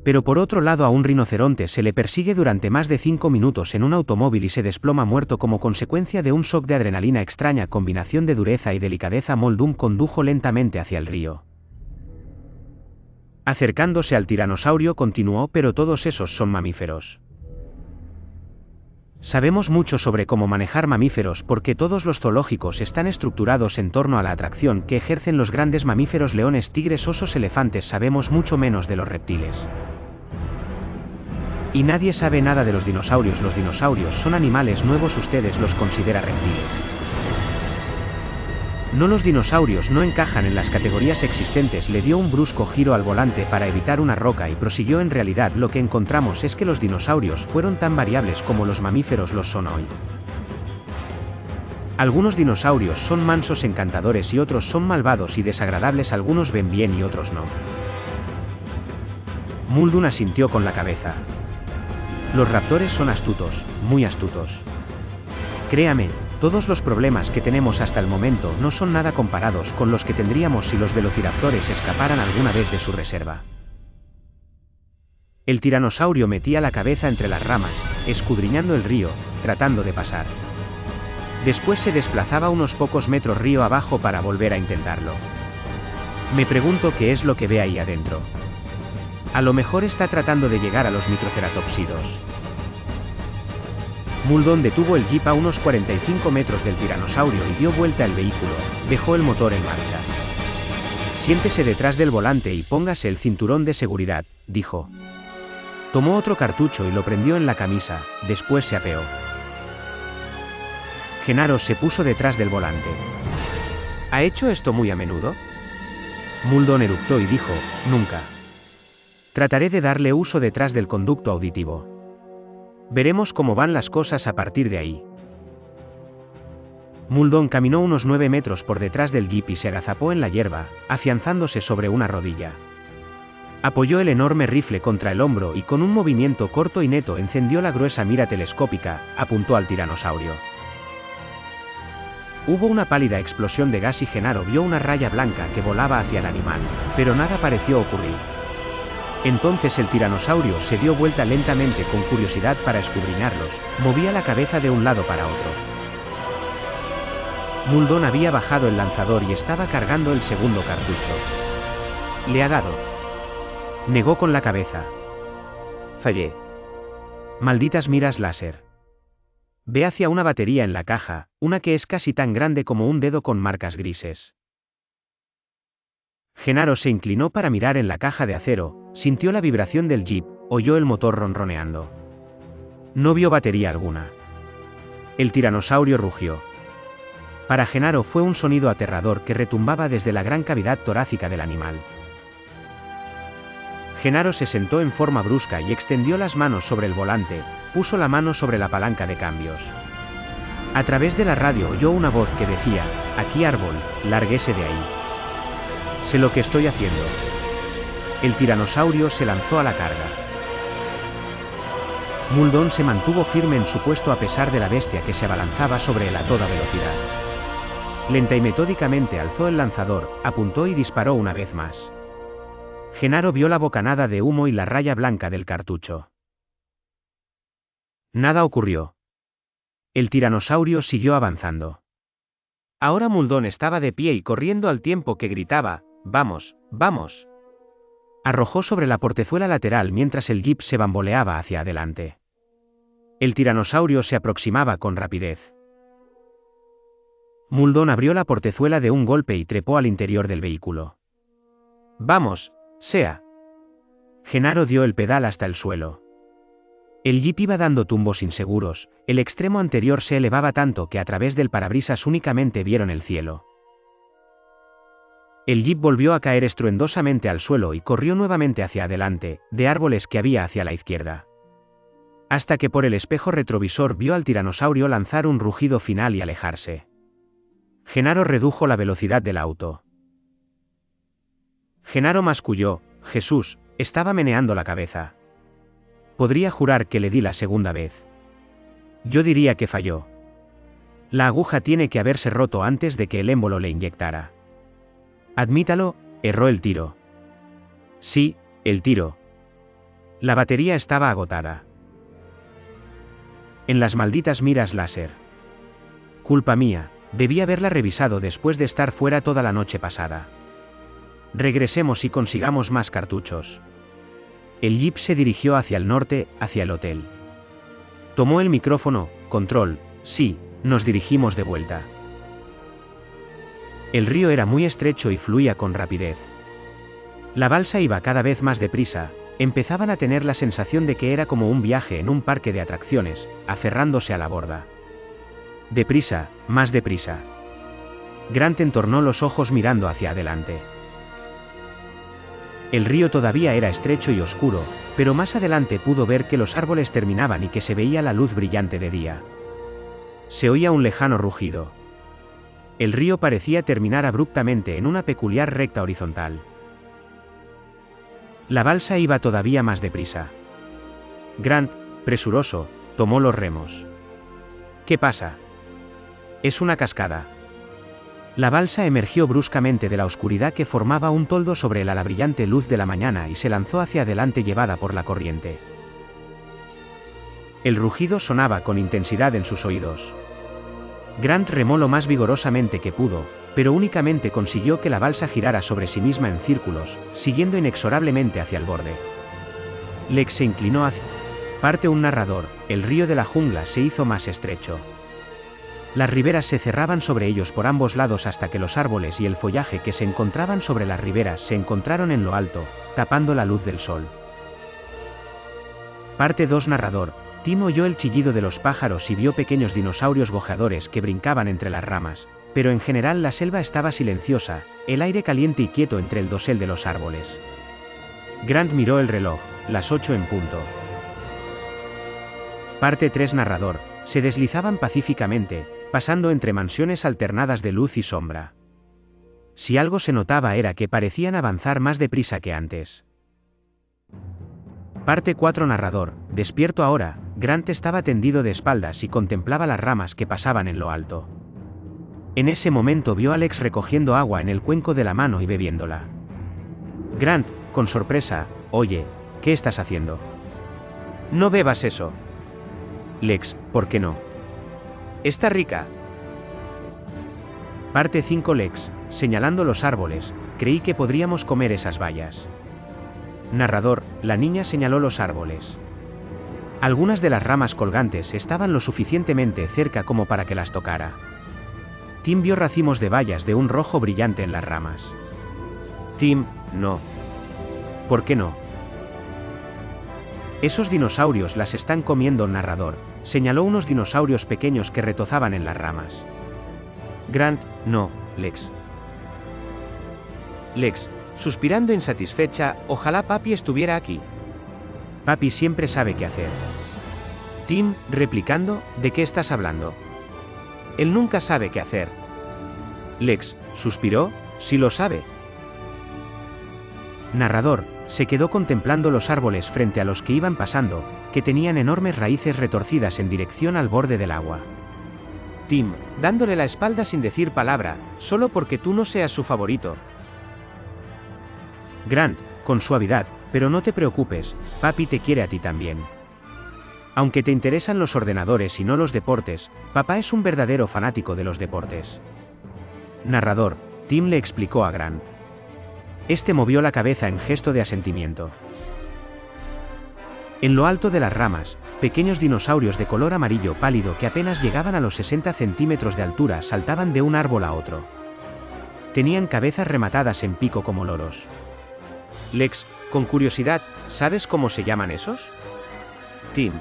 Pero por otro lado, a un rinoceronte se le persigue durante más de 5 minutos en un automóvil y se desploma muerto como consecuencia de un shock de adrenalina. Extraña combinación de dureza y delicadeza. Muldoon condujo lentamente hacia el río. Acercándose al tiranosaurio continuó: pero todos esos son mamíferos. Sabemos mucho sobre cómo manejar mamíferos porque todos los zoológicos están estructurados en torno a la atracción que ejercen los grandes mamíferos: leones, tigres, osos, elefantes. Sabemos mucho menos de los reptiles. Y nadie sabe nada de los dinosaurios. Los dinosaurios son animales nuevos. ¿Ustedes los consideran reptiles? No, los dinosaurios no encajan en las categorías existentes. Le dio un brusco giro al volante para evitar una roca y prosiguió: en realidad lo que encontramos es que los dinosaurios fueron tan variables como los mamíferos los son hoy. Algunos dinosaurios son mansos, encantadores, y otros son malvados y desagradables. Algunos ven bien y otros no. Muldoon asintió con la cabeza. Los raptores son astutos, muy astutos. Créame, todos los problemas que tenemos hasta el momento no son nada comparados con los que tendríamos si los velociraptores escaparan alguna vez de su reserva. El tiranosaurio metía la cabeza entre las ramas, escudriñando el río, tratando de pasar. Después se desplazaba unos pocos metros río abajo para volver a intentarlo. Me pregunto qué es lo que ve ahí adentro. A lo mejor está tratando de llegar a los microceratopsidos. Muldoon detuvo el jeep a unos 45 metros del tiranosaurio y dio vuelta al vehículo. Dejó el motor en marcha. Siéntese detrás del volante y póngase el cinturón de seguridad, dijo. Tomó otro cartucho y lo prendió en la camisa, después se apeó. Genaro se puso detrás del volante. ¿Ha hecho esto muy a menudo? Muldoon eructó y dijo: nunca. Trataré de darle uso detrás del conducto auditivo. Veremos cómo van las cosas a partir de ahí. Muldoon caminó unos 9 metros por detrás del jeep y se agazapó en la hierba, afianzándose sobre una rodilla. Apoyó el enorme rifle contra el hombro y con un movimiento corto y neto encendió la gruesa mira telescópica, apuntó al tiranosaurio. Hubo una pálida explosión de gas y Genaro vio una raya blanca que volaba hacia el animal, pero nada pareció ocurrir. Entonces el tiranosaurio se dio vuelta lentamente con curiosidad para escudriñarlos, movía la cabeza de un lado para otro. Muldoon había bajado el lanzador y estaba cargando el segundo cartucho. ¿Le ha dado? Negó con la cabeza. Fallé. Malditas miras láser. Ve hacia una batería en la caja, una que es casi tan grande como un dedo con marcas grises. Genaro se inclinó para mirar en la caja de acero, sintió la vibración del jeep, oyó el motor ronroneando. No vio batería alguna. El tiranosaurio rugió. Para Genaro fue un sonido aterrador que retumbaba desde la gran cavidad torácica del animal. Genaro se sentó en forma brusca y extendió las manos sobre el volante, puso la mano sobre la palanca de cambios. A través de la radio oyó una voz que decía: aquí árbol, lárguese de ahí. Sé lo que estoy haciendo. El tiranosaurio se lanzó a la carga. Muldoon se mantuvo firme en su puesto a pesar de la bestia que se abalanzaba sobre él a toda velocidad. Lenta y metódicamente alzó el lanzador, apuntó y disparó una vez más. Genaro vio la bocanada de humo y la raya blanca del cartucho. Nada ocurrió. El tiranosaurio siguió avanzando. Ahora Muldoon estaba de pie y corriendo al tiempo que gritaba: ¡vamos, vamos! Arrojó sobre la portezuela lateral mientras el jeep se bamboleaba hacia adelante. El tiranosaurio se aproximaba con rapidez. Muldoon abrió la portezuela de un golpe y trepó al interior del vehículo. ¡Vamos, sea! Genaro dio el pedal hasta el suelo. El jeep iba dando tumbos inseguros, el extremo anterior se elevaba tanto que a través del parabrisas únicamente vieron el cielo. El jeep volvió a caer estruendosamente al suelo y corrió nuevamente hacia adelante, de árboles que había hacia la izquierda. Hasta que por el espejo retrovisor vio al tiranosaurio lanzar un rugido final y alejarse. Genaro redujo la velocidad del auto. Genaro masculló: Jesús, estaba meneando la cabeza. Podría jurar que le di la segunda vez. Yo diría que falló. La aguja tiene que haberse roto antes de que el émbolo le inyectara. Admítalo, erró el tiro. Sí, el tiro. La batería estaba agotada. En las malditas miras láser. Culpa mía, debí haberla revisado después de estar fuera toda la noche pasada. Regresemos y consigamos más cartuchos. El jeep se dirigió hacia el norte, hacia el hotel. Tomó el micrófono. Control, sí, nos dirigimos de vuelta. El río era muy estrecho y fluía con rapidez. La balsa iba cada vez más deprisa, empezaban a tener la sensación de que era como un viaje en un parque de atracciones, aferrándose a la borda. Deprisa, más deprisa. Grant entornó los ojos mirando hacia adelante. El río todavía era estrecho y oscuro, pero más adelante pudo ver que los árboles terminaban y que se veía la luz brillante de día. Se oía un lejano rugido. El río parecía terminar abruptamente en una peculiar recta horizontal. La balsa iba todavía más deprisa. Grant, presuroso, tomó los remos. ¿Qué pasa? Es una cascada. La balsa emergió bruscamente de la oscuridad que formaba un toldo sobre la brillante luz de la mañana y se lanzó hacia adelante llevada por la corriente. El rugido sonaba con intensidad en sus oídos. Grant remó lo más vigorosamente que pudo, pero únicamente consiguió que la balsa girara sobre sí misma en círculos, siguiendo inexorablemente hacia el borde. Lex se inclinó hacia... Parte un narrador, el río de la jungla se hizo más estrecho. Las riberas se cerraban sobre ellos por ambos lados hasta que los árboles y el follaje que se encontraban sobre las riberas se encontraron en lo alto, tapando la luz del sol. Parte 2 narrador. Tim oyó el chillido de los pájaros y vio pequeños dinosaurios bojeadores que brincaban entre las ramas, pero en general la selva estaba silenciosa, el aire caliente y quieto entre el dosel de los árboles. Grant miró el reloj, las 8 en punto. Parte 3 narrador. Se deslizaban pacíficamente, pasando entre mansiones alternadas de luz y sombra. Si algo se notaba era que parecían avanzar más deprisa que antes. Parte 4 narrador. Despierto ahora, Grant estaba tendido de espaldas y contemplaba las ramas que pasaban en lo alto. En ese momento vio a Lex recogiendo agua en el cuenco de la mano y bebiéndola. Grant, con sorpresa, oye, ¿qué estás haciendo? No bebas eso. Lex, ¿por qué no? Está rica. Parte 5 Lex, señalando los árboles, creí que podríamos comer esas bayas. Narrador, la niña señaló los árboles. Algunas de las ramas colgantes estaban lo suficientemente cerca como para que las tocara. Tim vio racimos de bayas de un rojo brillante en las ramas. Tim, no. ¿Por qué no? Esos dinosaurios las están comiendo, narrador, señaló unos dinosaurios pequeños que retozaban en las ramas. Grant, no, Lex. Lex, suspirando insatisfecha, ojalá papi estuviera aquí. Papi siempre sabe qué hacer. Tim, replicando, ¿de qué estás hablando? Él nunca sabe qué hacer. Lex, suspiró, sí lo sabe. Narrador, se quedó contemplando los árboles frente a los que iban pasando, que tenían enormes raíces retorcidas en dirección al borde del agua. Tim, dándole la espalda sin decir palabra, solo porque tú no seas su favorito. Grant, con suavidad, pero no te preocupes, papi te quiere a ti también. Aunque te interesan los ordenadores y no los deportes, papá es un verdadero fanático de los deportes. Narrador, Tim le explicó a Grant. Este movió la cabeza en gesto de asentimiento. En lo alto de las ramas, pequeños dinosaurios de color amarillo pálido que apenas llegaban a los 60 centímetros de altura saltaban de un árbol a otro. Tenían cabezas rematadas en pico como loros. Lex, con curiosidad, ¿sabes cómo se llaman esos? Tim.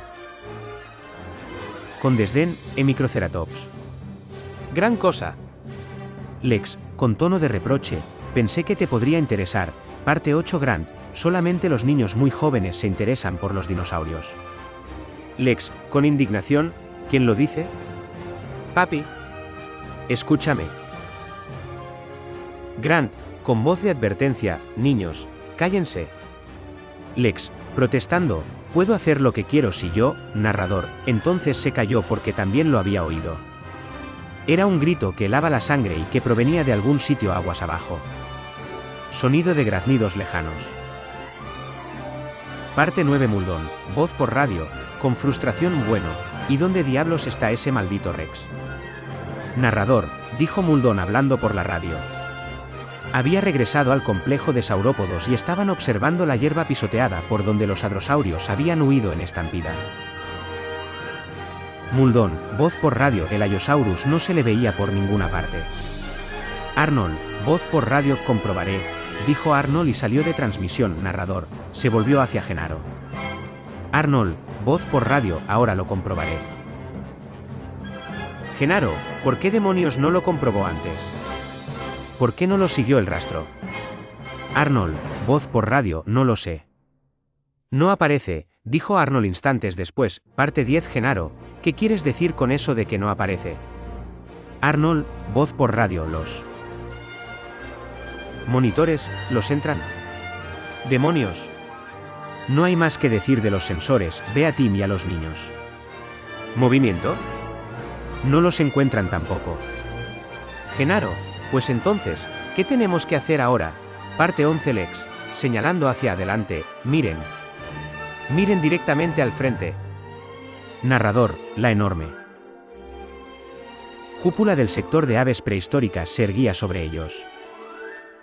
Con desdén, Hemicroceratops. Gran cosa. Lex, con tono de reproche, pensé que te podría interesar. Parte 8 Grant, solamente los niños muy jóvenes se interesan por los dinosaurios. Lex, con indignación, ¿quién lo dice? Papi. Escúchame. Grant, con voz de advertencia, niños, cállense. Lex, protestando, puedo hacer lo que quiero si yo, narrador, entonces se calló porque también lo había oído. Era un grito que helaba la sangre y que provenía de algún sitio aguas abajo. Sonido de graznidos lejanos. Parte 9 Muldoon, voz por radio, con frustración bueno, ¿y dónde diablos está ese maldito Rex? Narrador, dijo Muldoon hablando por la radio. Había regresado al complejo de saurópodos y estaban observando la hierba pisoteada por donde los hadrosaurios habían huido en estampida. Muldoon, voz por radio. El Allosaurus no se le veía por ninguna parte. Arnold, voz por radio. Comprobaré, dijo Arnold y salió de transmisión. Narrador, se volvió hacia Genaro. Arnold, voz por radio. Ahora lo comprobaré. Genaro, ¿por qué demonios no lo comprobó antes? ¿Por qué no lo siguió el rastro? Arnold, voz por radio. No lo sé. No aparece, dijo Arnold instantes después. Parte 10. Genaro, ¿qué quieres decir con eso de que no aparece? Arnold, voz por radio. Los monitores, los entran. ¡Demonios! No hay más que decir de los sensores. Ve a Tim y a los niños. ¿Movimiento? No los encuentran tampoco. Genaro, pues entonces, ¿qué tenemos que hacer ahora? Parte 11. Lex, señalando hacia adelante, miren. Miren directamente al frente. Narrador, la enorme cúpula del sector de aves prehistóricas se erguía sobre ellos.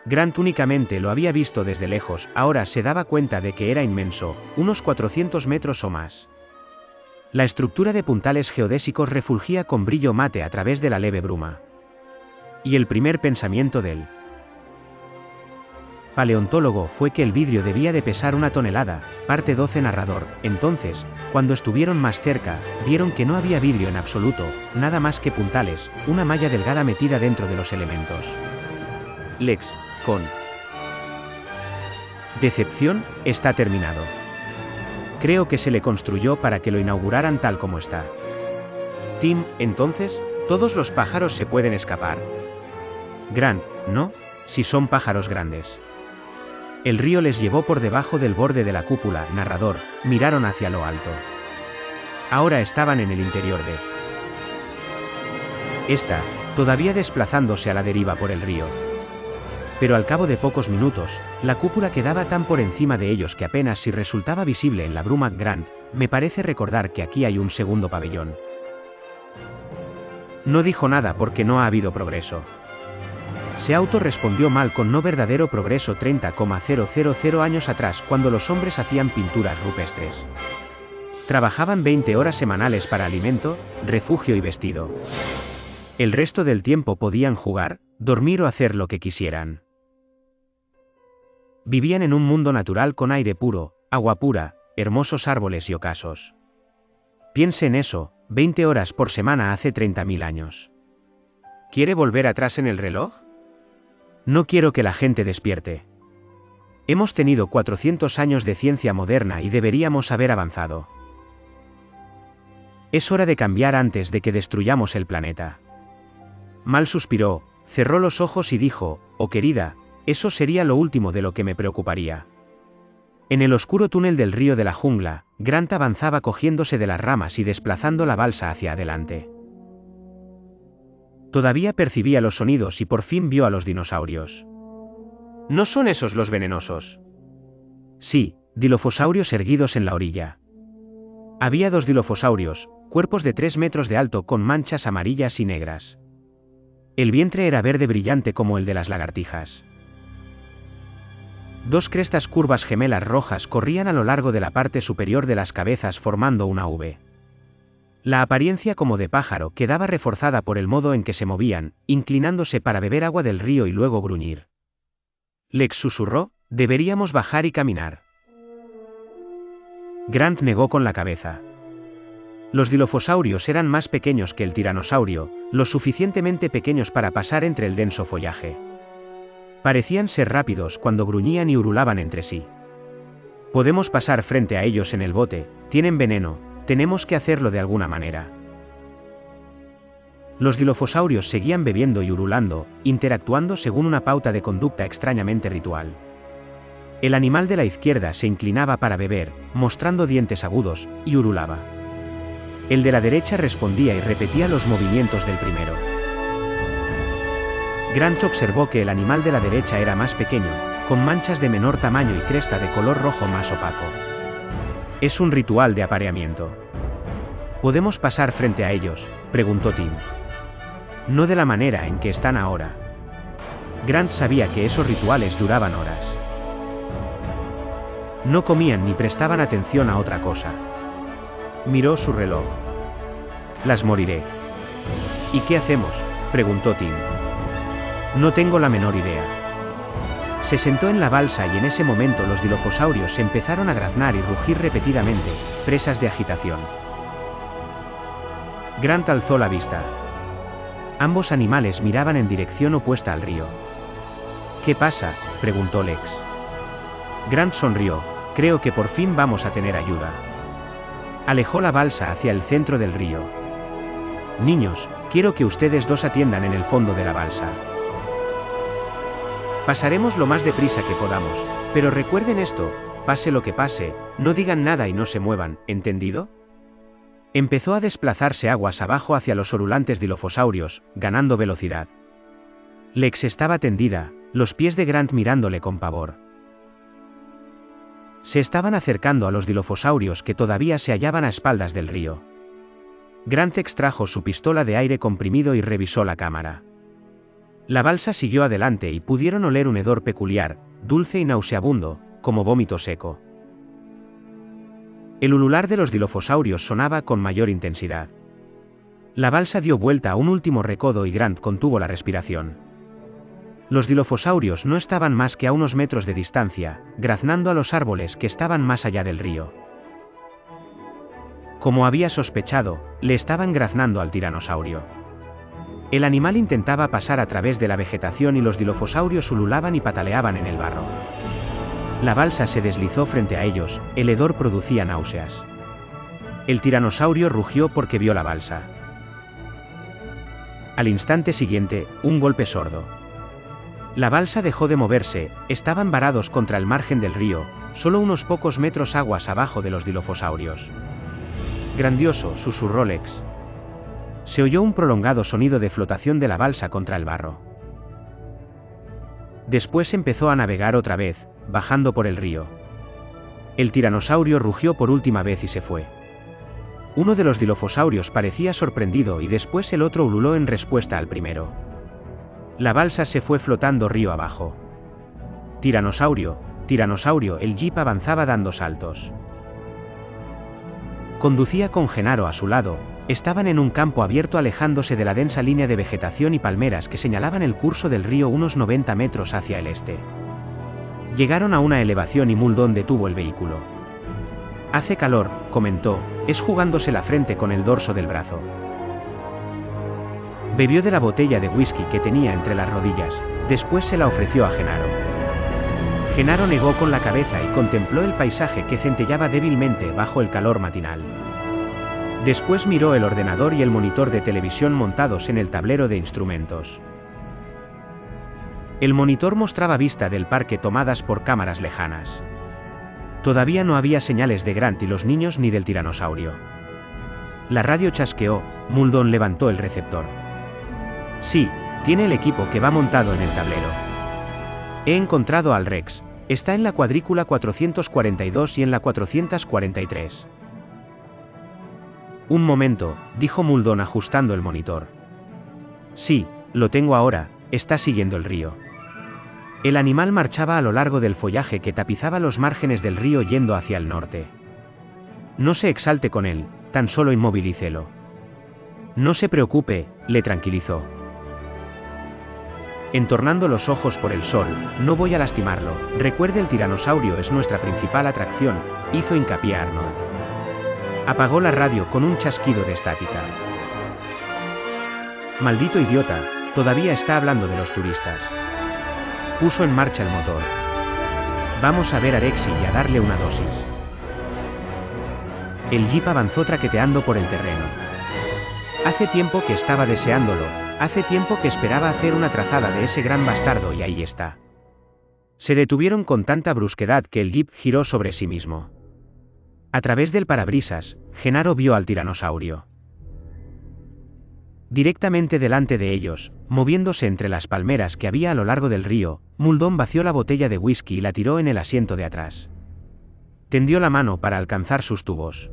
Grant únicamente lo había visto desde lejos, ahora se daba cuenta de que era inmenso, unos 400 metros o más. La estructura de puntales geodésicos refulgía con brillo mate a través de la leve bruma. Y el primer pensamiento del paleontólogo fue que el vidrio debía de pesar 1 tonelada. Parte 12. Narrador, entonces, cuando estuvieron más cerca, vieron que no había vidrio en absoluto, nada más que puntales, una malla delgada metida dentro de los elementos. Lex, con decepción, está terminado. Creo que se le construyó para que lo inauguraran tal como está. Tim, entonces, todos los pájaros se pueden escapar. Grant, no, si son pájaros grandes. El río les llevó por debajo del borde de la cúpula. Narrador, miraron hacia lo alto. Ahora estaban en el interior de esta, todavía desplazándose a la deriva por el río. Pero al cabo de pocos minutos, la cúpula quedaba tan por encima de ellos que apenas si resultaba visible en la bruma. Grant, me parece recordar que aquí hay un segundo pabellón. No dijo nada porque no ha habido progreso. Se autorrespondió mal con no verdadero progreso 30,000 años atrás cuando los hombres hacían pinturas rupestres. Trabajaban 20 horas semanales para alimento, refugio y vestido. El resto del tiempo podían jugar, dormir o hacer lo que quisieran. Vivían en un mundo natural con aire puro, agua pura, hermosos árboles y ocasos. Piense en eso, 20 horas por semana hace 30.000 años. ¿Quiere volver atrás en el reloj? No quiero que la gente despierte. Hemos tenido 400 años de ciencia moderna y deberíamos haber avanzado. Es hora de cambiar antes de que destruyamos el planeta. Mal suspiró, cerró los ojos y dijo, oh querida, eso sería lo último de lo que me preocuparía. En el oscuro túnel del río de la jungla, Grant avanzaba cogiéndose de las ramas y desplazando la balsa hacia adelante. Todavía percibía los sonidos y por fin vio a los dinosaurios. ¿No son esos los venenosos? Sí, dilofosaurios erguidos en la orilla. Había 2 dilofosaurios, cuerpos de 3 metros de alto con manchas amarillas y negras. El vientre era verde brillante como el de las lagartijas. 2 crestas curvas gemelas rojas corrían a lo largo de la parte superior de las cabezas formando una V. La apariencia como de pájaro quedaba reforzada por el modo en que se movían, inclinándose para beber agua del río y luego gruñir. Lex susurró, deberíamos bajar y caminar. Grant negó con la cabeza. Los dilofosaurios eran más pequeños que el tiranosaurio, lo suficientemente pequeños para pasar entre el denso follaje. Parecían ser rápidos cuando gruñían y urulaban entre sí. Podemos pasar frente a ellos en el bote, tienen veneno, tenemos que hacerlo de alguna manera. Los dilofosaurios seguían bebiendo y urulando, interactuando según una pauta de conducta extrañamente ritual. El animal de la izquierda se inclinaba para beber, mostrando dientes agudos, y urulaba. El de la derecha respondía y repetía los movimientos del primero. Grant observó que el animal de la derecha era más pequeño, con manchas de menor tamaño y cresta de color rojo más opaco. Es un ritual de apareamiento. ¿Podemos pasar frente a ellos?, preguntó Tim. No de la manera en que están ahora. Grant sabía que esos rituales duraban horas. No comían ni prestaban atención a otra cosa. Miró su reloj. Las moriré. ¿Y qué hacemos?, preguntó Tim. No tengo la menor idea. Se sentó en la balsa y en ese momento los dilofosaurios empezaron a graznar y rugir repetidamente, presas de agitación. Grant alzó la vista. Ambos animales miraban en dirección opuesta al río. ¿Qué pasa?, preguntó Lex. Grant sonrió. Creo que por fin vamos a tener ayuda. Alejó la balsa hacia el centro del río. Niños, quiero que ustedes dos atiendan en el fondo de la balsa. Pasaremos lo más deprisa que podamos, pero recuerden esto, pase lo que pase, no digan nada y no se muevan, ¿entendido? Empezó a desplazarse aguas abajo hacia los orulantes dilofosaurios, ganando velocidad. Lex estaba tendida, los pies de Grant mirándole con pavor. Se estaban acercando a los dilofosaurios que todavía se hallaban a espaldas del río. Grant extrajo su pistola de aire comprimido y revisó la cámara. La balsa siguió adelante y pudieron oler un hedor peculiar, dulce y nauseabundo, como vómito seco. El ulular de los dilofosaurios sonaba con mayor intensidad. La balsa dio vuelta a un último recodo y Grant contuvo la respiración. Los dilofosaurios no estaban más que a unos metros de distancia, graznando a los árboles que estaban más allá del río. Como había sospechado, le estaban graznando al tiranosaurio. El animal intentaba pasar a través de la vegetación y los dilofosaurios ululaban y pataleaban en el barro. La balsa se deslizó frente a ellos, el hedor producía náuseas. El tiranosaurio rugió porque vio la balsa. Al instante siguiente, un golpe sordo. La balsa dejó de moverse, estaban varados contra el margen del río, solo unos pocos metros aguas abajo de los dilofosaurios. Grandioso, susurró Lex. Se oyó un prolongado sonido de flotación de la balsa contra el barro. Después empezó a navegar otra vez, bajando por el río. El tiranosaurio rugió por última vez y se fue. Uno de los dilofosaurios parecía sorprendido y después el otro ululó en respuesta al primero. La balsa se fue flotando río abajo. Tiranosaurio, tiranosaurio, el jeep avanzaba dando saltos. Conducía con Genaro a su lado, estaban en un campo abierto alejándose de la densa línea de vegetación y palmeras que señalaban el curso del río unos 90 metros hacia el este. Llegaron a una elevación y Muldoon detuvo el vehículo. Hace calor, comentó, es jugándose la frente con el dorso del brazo. Bebió de la botella de whisky que tenía entre las rodillas, después se la ofreció a Genaro. Genaro negó con la cabeza y contempló el paisaje que centellaba débilmente bajo el calor matinal. Después miró el ordenador y el monitor de televisión montados en el tablero de instrumentos. El monitor mostraba vista del parque tomadas por cámaras lejanas. Todavía no había señales de Grant y los niños ni del tiranosaurio. La radio chasqueó, Muldoon levantó el receptor. Sí, tiene el equipo que va montado en el tablero. He encontrado al Rex, está en la cuadrícula 442 y en la 443. Un momento, dijo Muldoon ajustando el monitor. Sí, lo tengo ahora, está siguiendo el río. El animal marchaba a lo largo del follaje que tapizaba los márgenes del río yendo hacia el norte. No se exalte con él, tan solo inmovilícelo. No se preocupe, le tranquilizó. Entornando los ojos por el sol, no voy a lastimarlo, recuerde el tiranosaurio es nuestra principal atracción, hizo hincapié Arnold. Apagó la radio con un chasquido de estática. Maldito idiota, todavía está hablando de los turistas. Puso en marcha el motor. Vamos a ver a Rexy y a darle una dosis. El jeep avanzó traqueteando por el terreno. Hace tiempo que estaba deseándolo, hace tiempo que esperaba hacer una trazada de ese gran bastardo y ahí está. Se detuvieron con tanta brusquedad que el jeep giró sobre sí mismo. A través del parabrisas, Genaro vio al tiranosaurio. Directamente delante de ellos, moviéndose entre las palmeras que había a lo largo del río, Muldoon vació la botella de whisky y la tiró en el asiento de atrás. Tendió la mano para alcanzar sus tubos.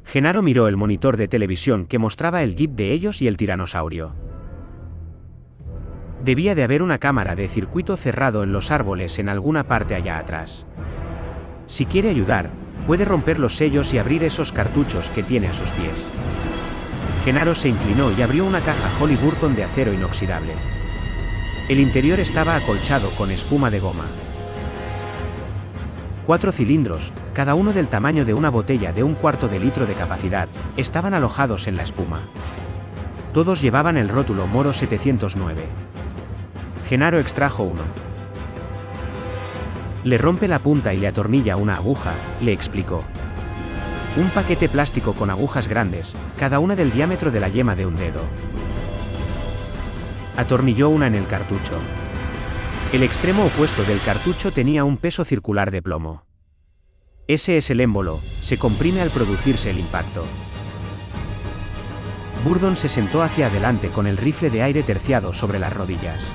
Genaro miró el monitor de televisión que mostraba el jeep de ellos y el tiranosaurio. Debía de haber una cámara de circuito cerrado en los árboles en alguna parte allá atrás. Si quiere ayudar, puede romper los sellos y abrir esos cartuchos que tiene a sus pies. Genaro se inclinó y abrió una caja Halliburton de acero inoxidable. El interior estaba acolchado con espuma de goma. 4 cilindros, cada uno del tamaño de una botella de 1/4 de litro de capacidad, estaban alojados en la espuma. Todos llevaban el rótulo Moro 709. Genaro extrajo uno. Le rompe la punta y le atornilla una aguja, le explicó. Un paquete plástico con agujas grandes, cada una del diámetro de la yema de un dedo. Atornilló una en el cartucho. El extremo opuesto del cartucho tenía un peso circular de plomo. Ese es el émbolo, se comprime al producirse el impacto. Burdon se sentó hacia adelante con el rifle de aire terciado sobre las rodillas.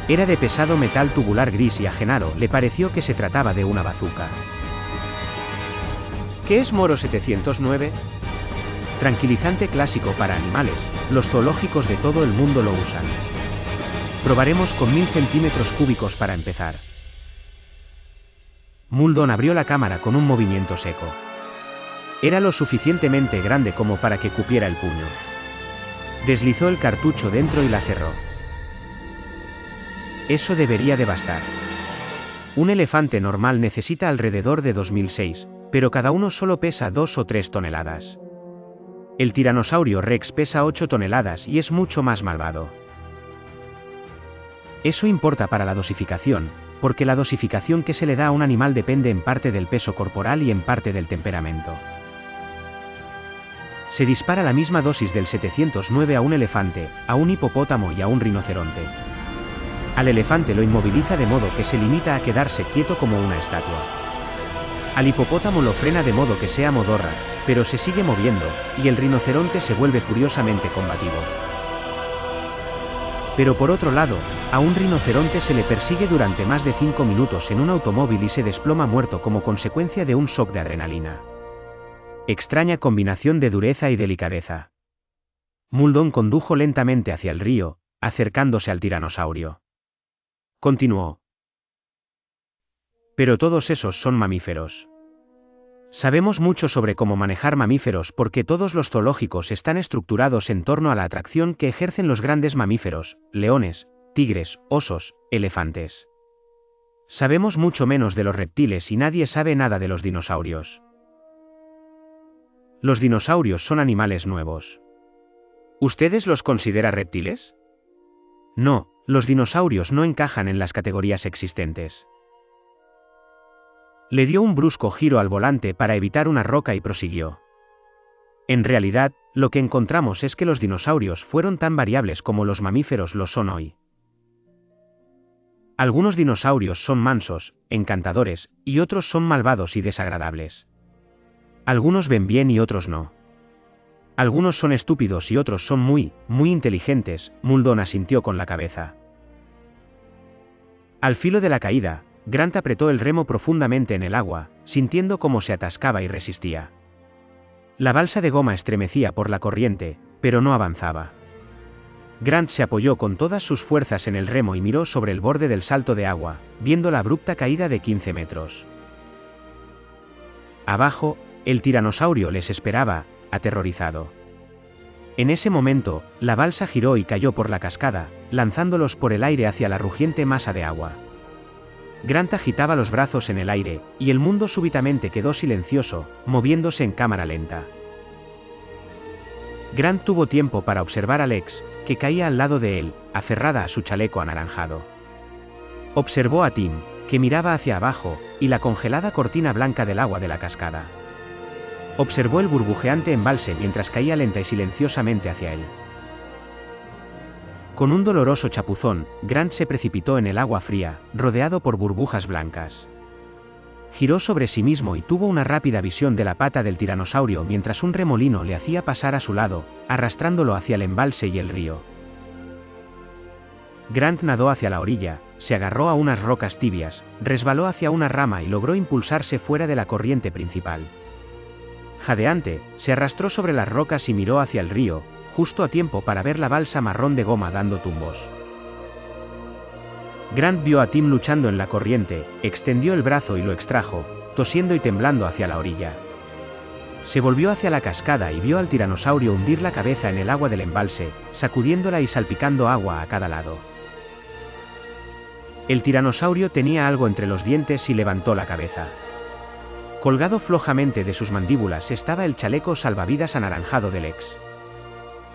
Era de pesado metal tubular gris y a Genaro le pareció que se trataba de una bazuca. ¿Qué es Moro 709? Tranquilizante clásico para animales, los zoológicos de todo el mundo lo usan. Probaremos con 1000 centímetros cúbicos para empezar. Muldoon abrió la cámara con un movimiento seco. Era lo suficientemente grande como para que cupiera el puño. Deslizó el cartucho dentro y la cerró. Eso debería de bastar. Un elefante normal necesita alrededor de 2006, pero cada uno solo pesa 2 o 3 toneladas. El tiranosaurio Rex pesa 8 toneladas y es mucho más malvado. Eso importa para la dosificación, porque la dosificación que se le da a un animal depende en parte del peso corporal y en parte del temperamento. Se dispara la misma dosis del 709 a un elefante, a un hipopótamo y a un rinoceronte. Al elefante lo inmoviliza de modo que se limita a quedarse quieto como una estatua. Al hipopótamo lo frena de modo que sea modorra, pero se sigue moviendo, y el rinoceronte se vuelve furiosamente combativo. Pero por otro lado, a un rinoceronte se le persigue durante más de 5 minutos en un automóvil y se desploma muerto como consecuencia de un shock de adrenalina. Extraña combinación de dureza y delicadeza. Muldoon condujo lentamente hacia el río, acercándose al tiranosaurio. Continuó. Pero todos esos son mamíferos. Sabemos mucho sobre cómo manejar mamíferos porque todos los zoológicos están estructurados en torno a la atracción que ejercen los grandes mamíferos, leones, tigres, osos, elefantes. Sabemos mucho menos de los reptiles y nadie sabe nada de los dinosaurios. Los dinosaurios son animales nuevos. ¿Ustedes los consideran reptiles? No, los dinosaurios no encajan en las categorías existentes. Le dio un brusco giro al volante para evitar una roca y prosiguió. En realidad, lo que encontramos es que los dinosaurios fueron tan variables como los mamíferos lo son hoy. Algunos dinosaurios son mansos, encantadores, y otros son malvados y desagradables. Algunos ven bien y otros no. Algunos son estúpidos y otros son muy inteligentes, Muldoon asintió con la cabeza. Al filo de la caída, Grant apretó el remo profundamente en el agua, sintiendo cómo se atascaba y resistía. La balsa de goma estremecía por la corriente, pero no avanzaba. Grant se apoyó con todas sus fuerzas en el remo y miró sobre el borde del salto de agua, viendo la abrupta caída de 15 metros. Abajo, el tiranosaurio les esperaba, aterrorizado. En ese momento, la balsa giró y cayó por la cascada, lanzándolos por el aire hacia la rugiente masa de agua. Grant agitaba los brazos en el aire, y el mundo súbitamente quedó silencioso, moviéndose en cámara lenta. Grant tuvo tiempo para observar a Lex, que caía al lado de él, aferrada a su chaleco anaranjado. Observó a Tim, que miraba hacia abajo, y la congelada cortina blanca del agua de la cascada. Observó el burbujeante embalse mientras caía lenta y silenciosamente hacia él. Con un doloroso chapuzón, Grant se precipitó en el agua fría, rodeado por burbujas blancas. Giró sobre sí mismo y tuvo una rápida visión de la pata del tiranosaurio mientras un remolino le hacía pasar a su lado, arrastrándolo hacia el embalse y el río. Grant nadó hacia la orilla, se agarró a unas rocas tibias, resbaló hacia una rama y logró impulsarse fuera de la corriente principal. Jadeante, se arrastró sobre las rocas y miró hacia el río, justo a tiempo para ver la balsa marrón de goma dando tumbos. Grant vio a Tim luchando en la corriente, extendió el brazo y lo extrajo, tosiendo y temblando hacia la orilla. Se volvió hacia la cascada y vio al tiranosaurio hundir la cabeza en el agua del embalse, sacudiéndola y salpicando agua a cada lado. El tiranosaurio tenía algo entre los dientes y levantó la cabeza. Colgado flojamente de sus mandíbulas estaba el chaleco salvavidas anaranjado de Lex.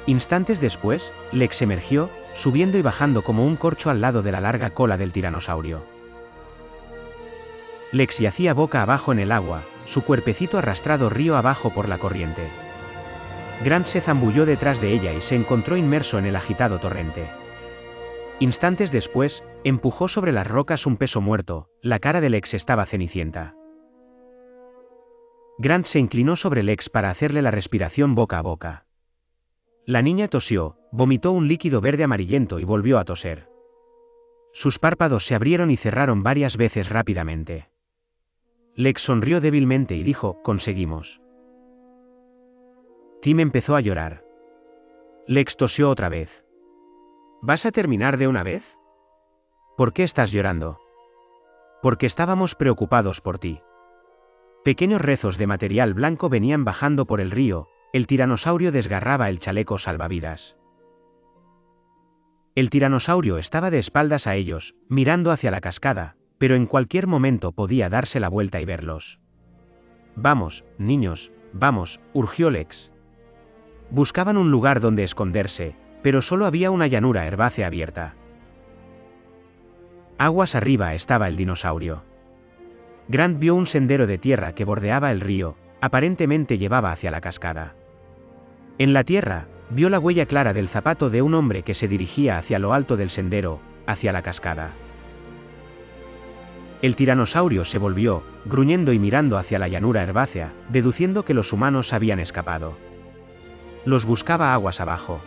Instantes después, Lex emergió, subiendo y bajando como un corcho al lado de la larga cola del tiranosaurio. Lex yacía boca abajo en el agua, su cuerpecito arrastrado río abajo por la corriente. Grant se zambulló detrás de ella y se encontró inmerso en el agitado torrente. Instantes después, empujó sobre las rocas un peso muerto, la cara de Lex estaba cenicienta. Grant se inclinó sobre Lex para hacerle la respiración boca a boca. La niña tosió, vomitó un líquido verde amarillento y volvió a toser. Sus párpados se abrieron y cerraron varias veces rápidamente. Lex sonrió débilmente y dijo, «Conseguimos». Tim empezó a llorar. Lex tosió otra vez. «¿Vas a terminar de una vez? ¿Por qué estás llorando?» «Porque estábamos preocupados por ti». Pequeños rezos de material blanco venían bajando por el río, el tiranosaurio desgarraba el chaleco salvavidas. El tiranosaurio estaba de espaldas a ellos, mirando hacia la cascada, pero en cualquier momento podía darse la vuelta y verlos. «Vamos, niños, vamos», urgió Lex. Buscaban un lugar donde esconderse, pero solo había una llanura herbácea abierta. Aguas arriba estaba el dinosaurio. Grant vio un sendero de tierra que bordeaba el río, aparentemente llevaba hacia la cascada. En la tierra, vio la huella clara del zapato de un hombre que se dirigía hacia lo alto del sendero, hacia la cascada. El tiranosaurio se volvió, gruñendo y mirando hacia la llanura herbácea, deduciendo que los humanos habían escapado. Los buscaba aguas abajo.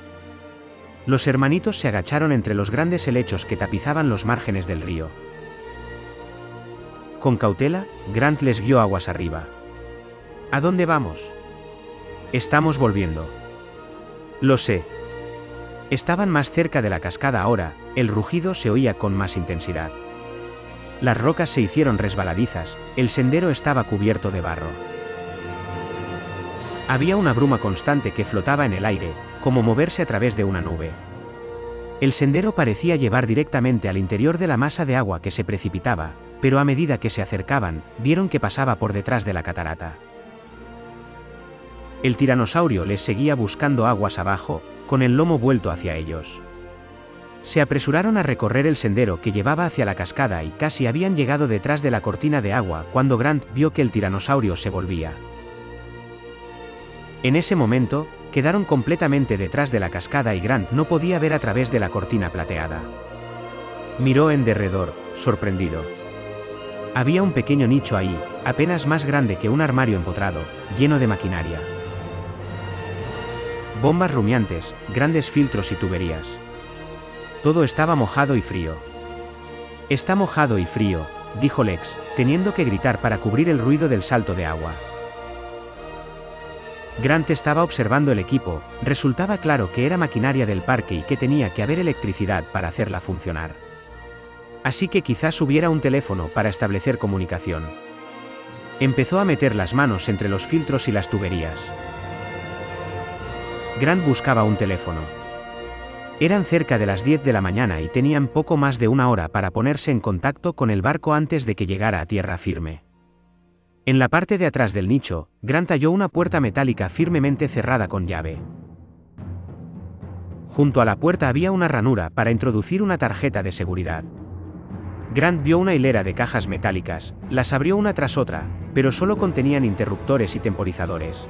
Los hermanitos se agacharon entre los grandes helechos que tapizaban los márgenes del río. Con cautela, Grant les guió aguas arriba. ¿A dónde vamos? Estamos volviendo. Lo sé. Estaban más cerca de la cascada ahora, el rugido se oía con más intensidad. Las rocas se hicieron resbaladizas, el sendero estaba cubierto de barro. Había una bruma constante que flotaba en el aire, como moverse a través de una nube. El sendero parecía llevar directamente al interior de la masa de agua que se precipitaba, pero a medida que se acercaban, vieron que pasaba por detrás de la catarata. El tiranosaurio les seguía buscando aguas abajo, con el lomo vuelto hacia ellos. Se apresuraron a recorrer el sendero que llevaba hacia la cascada y casi habían llegado detrás de la cortina de agua cuando Grant vio que el tiranosaurio se volvía. En ese momento, quedaron completamente detrás de la cascada y Grant no podía ver a través de la cortina plateada. Miró en derredor, sorprendido. Había un pequeño nicho ahí, apenas más grande que un armario empotrado, lleno de maquinaria. Bombas rumiantes, grandes filtros y tuberías. Todo estaba mojado y frío. «Está mojado y frío», dijo Lex, teniendo que gritar para cubrir el ruido del salto de agua. Grant estaba observando el equipo, resultaba claro que era maquinaria del parque y que tenía que haber electricidad para hacerla funcionar. Así que quizás hubiera un teléfono para establecer comunicación. Empezó a meter las manos entre los filtros y las tuberías. Grant buscaba un teléfono. Eran cerca de las 10 de la mañana y tenían poco más de una hora para ponerse en contacto con el barco antes de que llegara a tierra firme. En la parte de atrás del nicho, Grant halló una puerta metálica firmemente cerrada con llave. Junto a la puerta había una ranura para introducir una tarjeta de seguridad. Grant vio una hilera de cajas metálicas, las abrió una tras otra, pero solo contenían interruptores y temporizadores.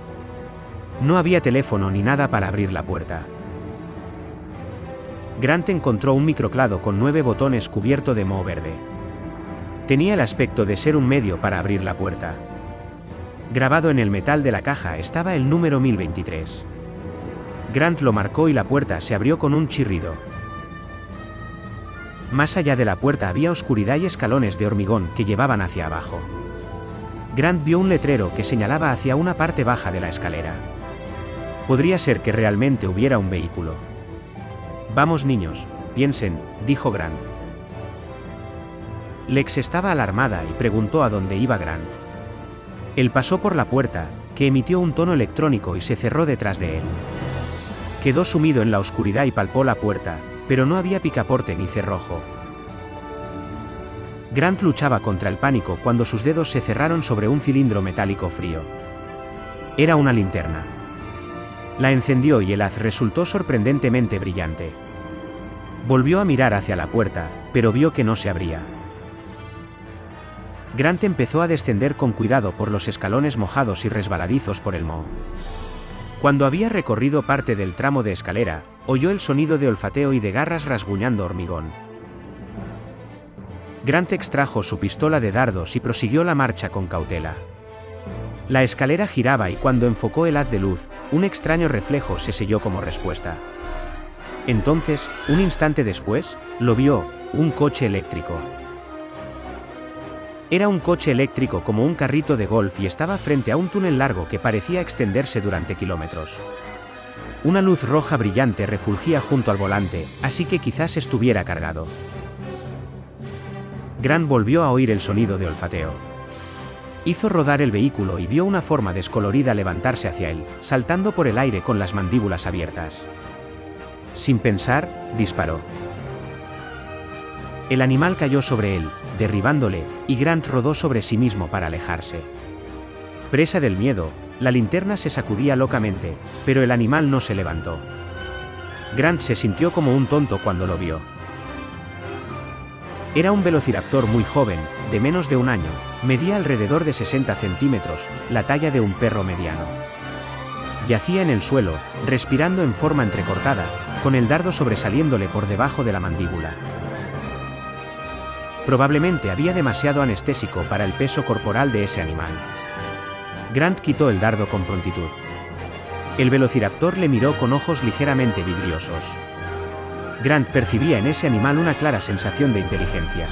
No había teléfono ni nada para abrir la puerta. Grant encontró un microclado con 9 botones cubierto de moho verde. Tenía el aspecto de ser un medio para abrir la puerta. Grabado en el metal de la caja estaba el número 1023. Grant lo marcó y la puerta se abrió con un chirrido. Más allá de la puerta había oscuridad y escalones de hormigón que llevaban hacia abajo. Grant vio un letrero que señalaba hacia una parte baja de la escalera. Podría ser que realmente hubiera un vehículo. «Vamos niños, piensen», dijo Grant. Lex estaba alarmada y preguntó a dónde iba Grant. Él pasó por la puerta, que emitió un tono electrónico y se cerró detrás de él. Quedó sumido en la oscuridad y palpó la puerta, pero no había picaporte ni cerrojo. Grant luchaba contra el pánico cuando sus dedos se cerraron sobre un cilindro metálico frío. Era una linterna. La encendió y el haz resultó sorprendentemente brillante. Volvió a mirar hacia la puerta, pero vio que no se abría. Grant empezó a descender con cuidado por los escalones mojados y resbaladizos por el moho. Cuando había recorrido parte del tramo de escalera, oyó el sonido de olfateo y de garras rasguñando hormigón. Grant extrajo su pistola de dardos y prosiguió la marcha con cautela. La escalera giraba y cuando enfocó el haz de luz, un extraño reflejo se selló como respuesta. Entonces, un instante después, lo vio, un coche eléctrico. Era un coche eléctrico como un carrito de golf y estaba frente a un túnel largo que parecía extenderse durante kilómetros. Una luz roja brillante refulgía junto al volante, así que quizás estuviera cargado. Grant volvió a oír el sonido de olfateo. Hizo rodar el vehículo y vio una forma descolorida levantarse hacia él, saltando por el aire con las mandíbulas abiertas. Sin pensar, disparó. El animal cayó sobre él, derribándole, y Grant rodó sobre sí mismo para alejarse. Presa del miedo, la linterna se sacudía locamente, pero el animal no se levantó. Grant se sintió como un tonto cuando lo vio. Era un velociraptor muy joven, de menos de un año, medía alrededor de 60 centímetros, la talla de un perro mediano. Yacía en el suelo, respirando en forma entrecortada, con el dardo sobresaliéndole por debajo de la mandíbula. Probablemente había demasiado anestésico para el peso corporal de ese animal. Grant quitó el dardo con prontitud. El velociraptor le miró con ojos ligeramente vidriosos. Grant percibía en ese animal una clara sensación de inteligencia.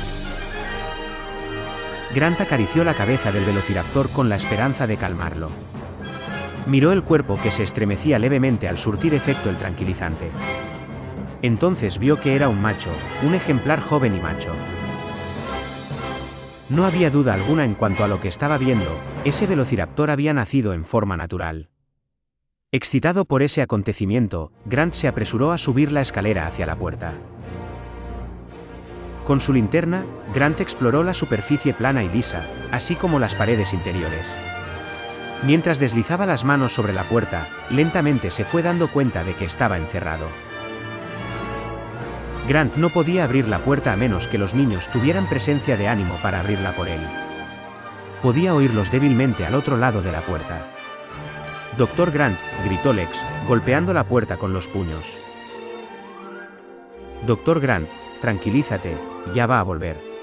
Grant acarició la cabeza del velociraptor con la esperanza de calmarlo. Miró el cuerpo que se estremecía levemente al surtir efecto el tranquilizante. Entonces vio que era un macho, un ejemplar joven y macho. No había duda alguna en cuanto a lo que estaba viendo, ese velociraptor había nacido en forma natural. Excitado por ese acontecimiento, Grant se apresuró a subir la escalera hacia la puerta. Con su linterna, Grant exploró la superficie plana y lisa, así como las paredes interiores. Mientras deslizaba las manos sobre la puerta, lentamente se fue dando cuenta de que estaba encerrado. Grant no podía abrir la puerta a menos que los niños tuvieran presencia de ánimo para abrirla por él. Podía oírlos débilmente al otro lado de la puerta. «Dr. Grant», gritó Lex, golpeando la puerta con los puños. «Dr. Grant, tranquilízate, ya va a volver».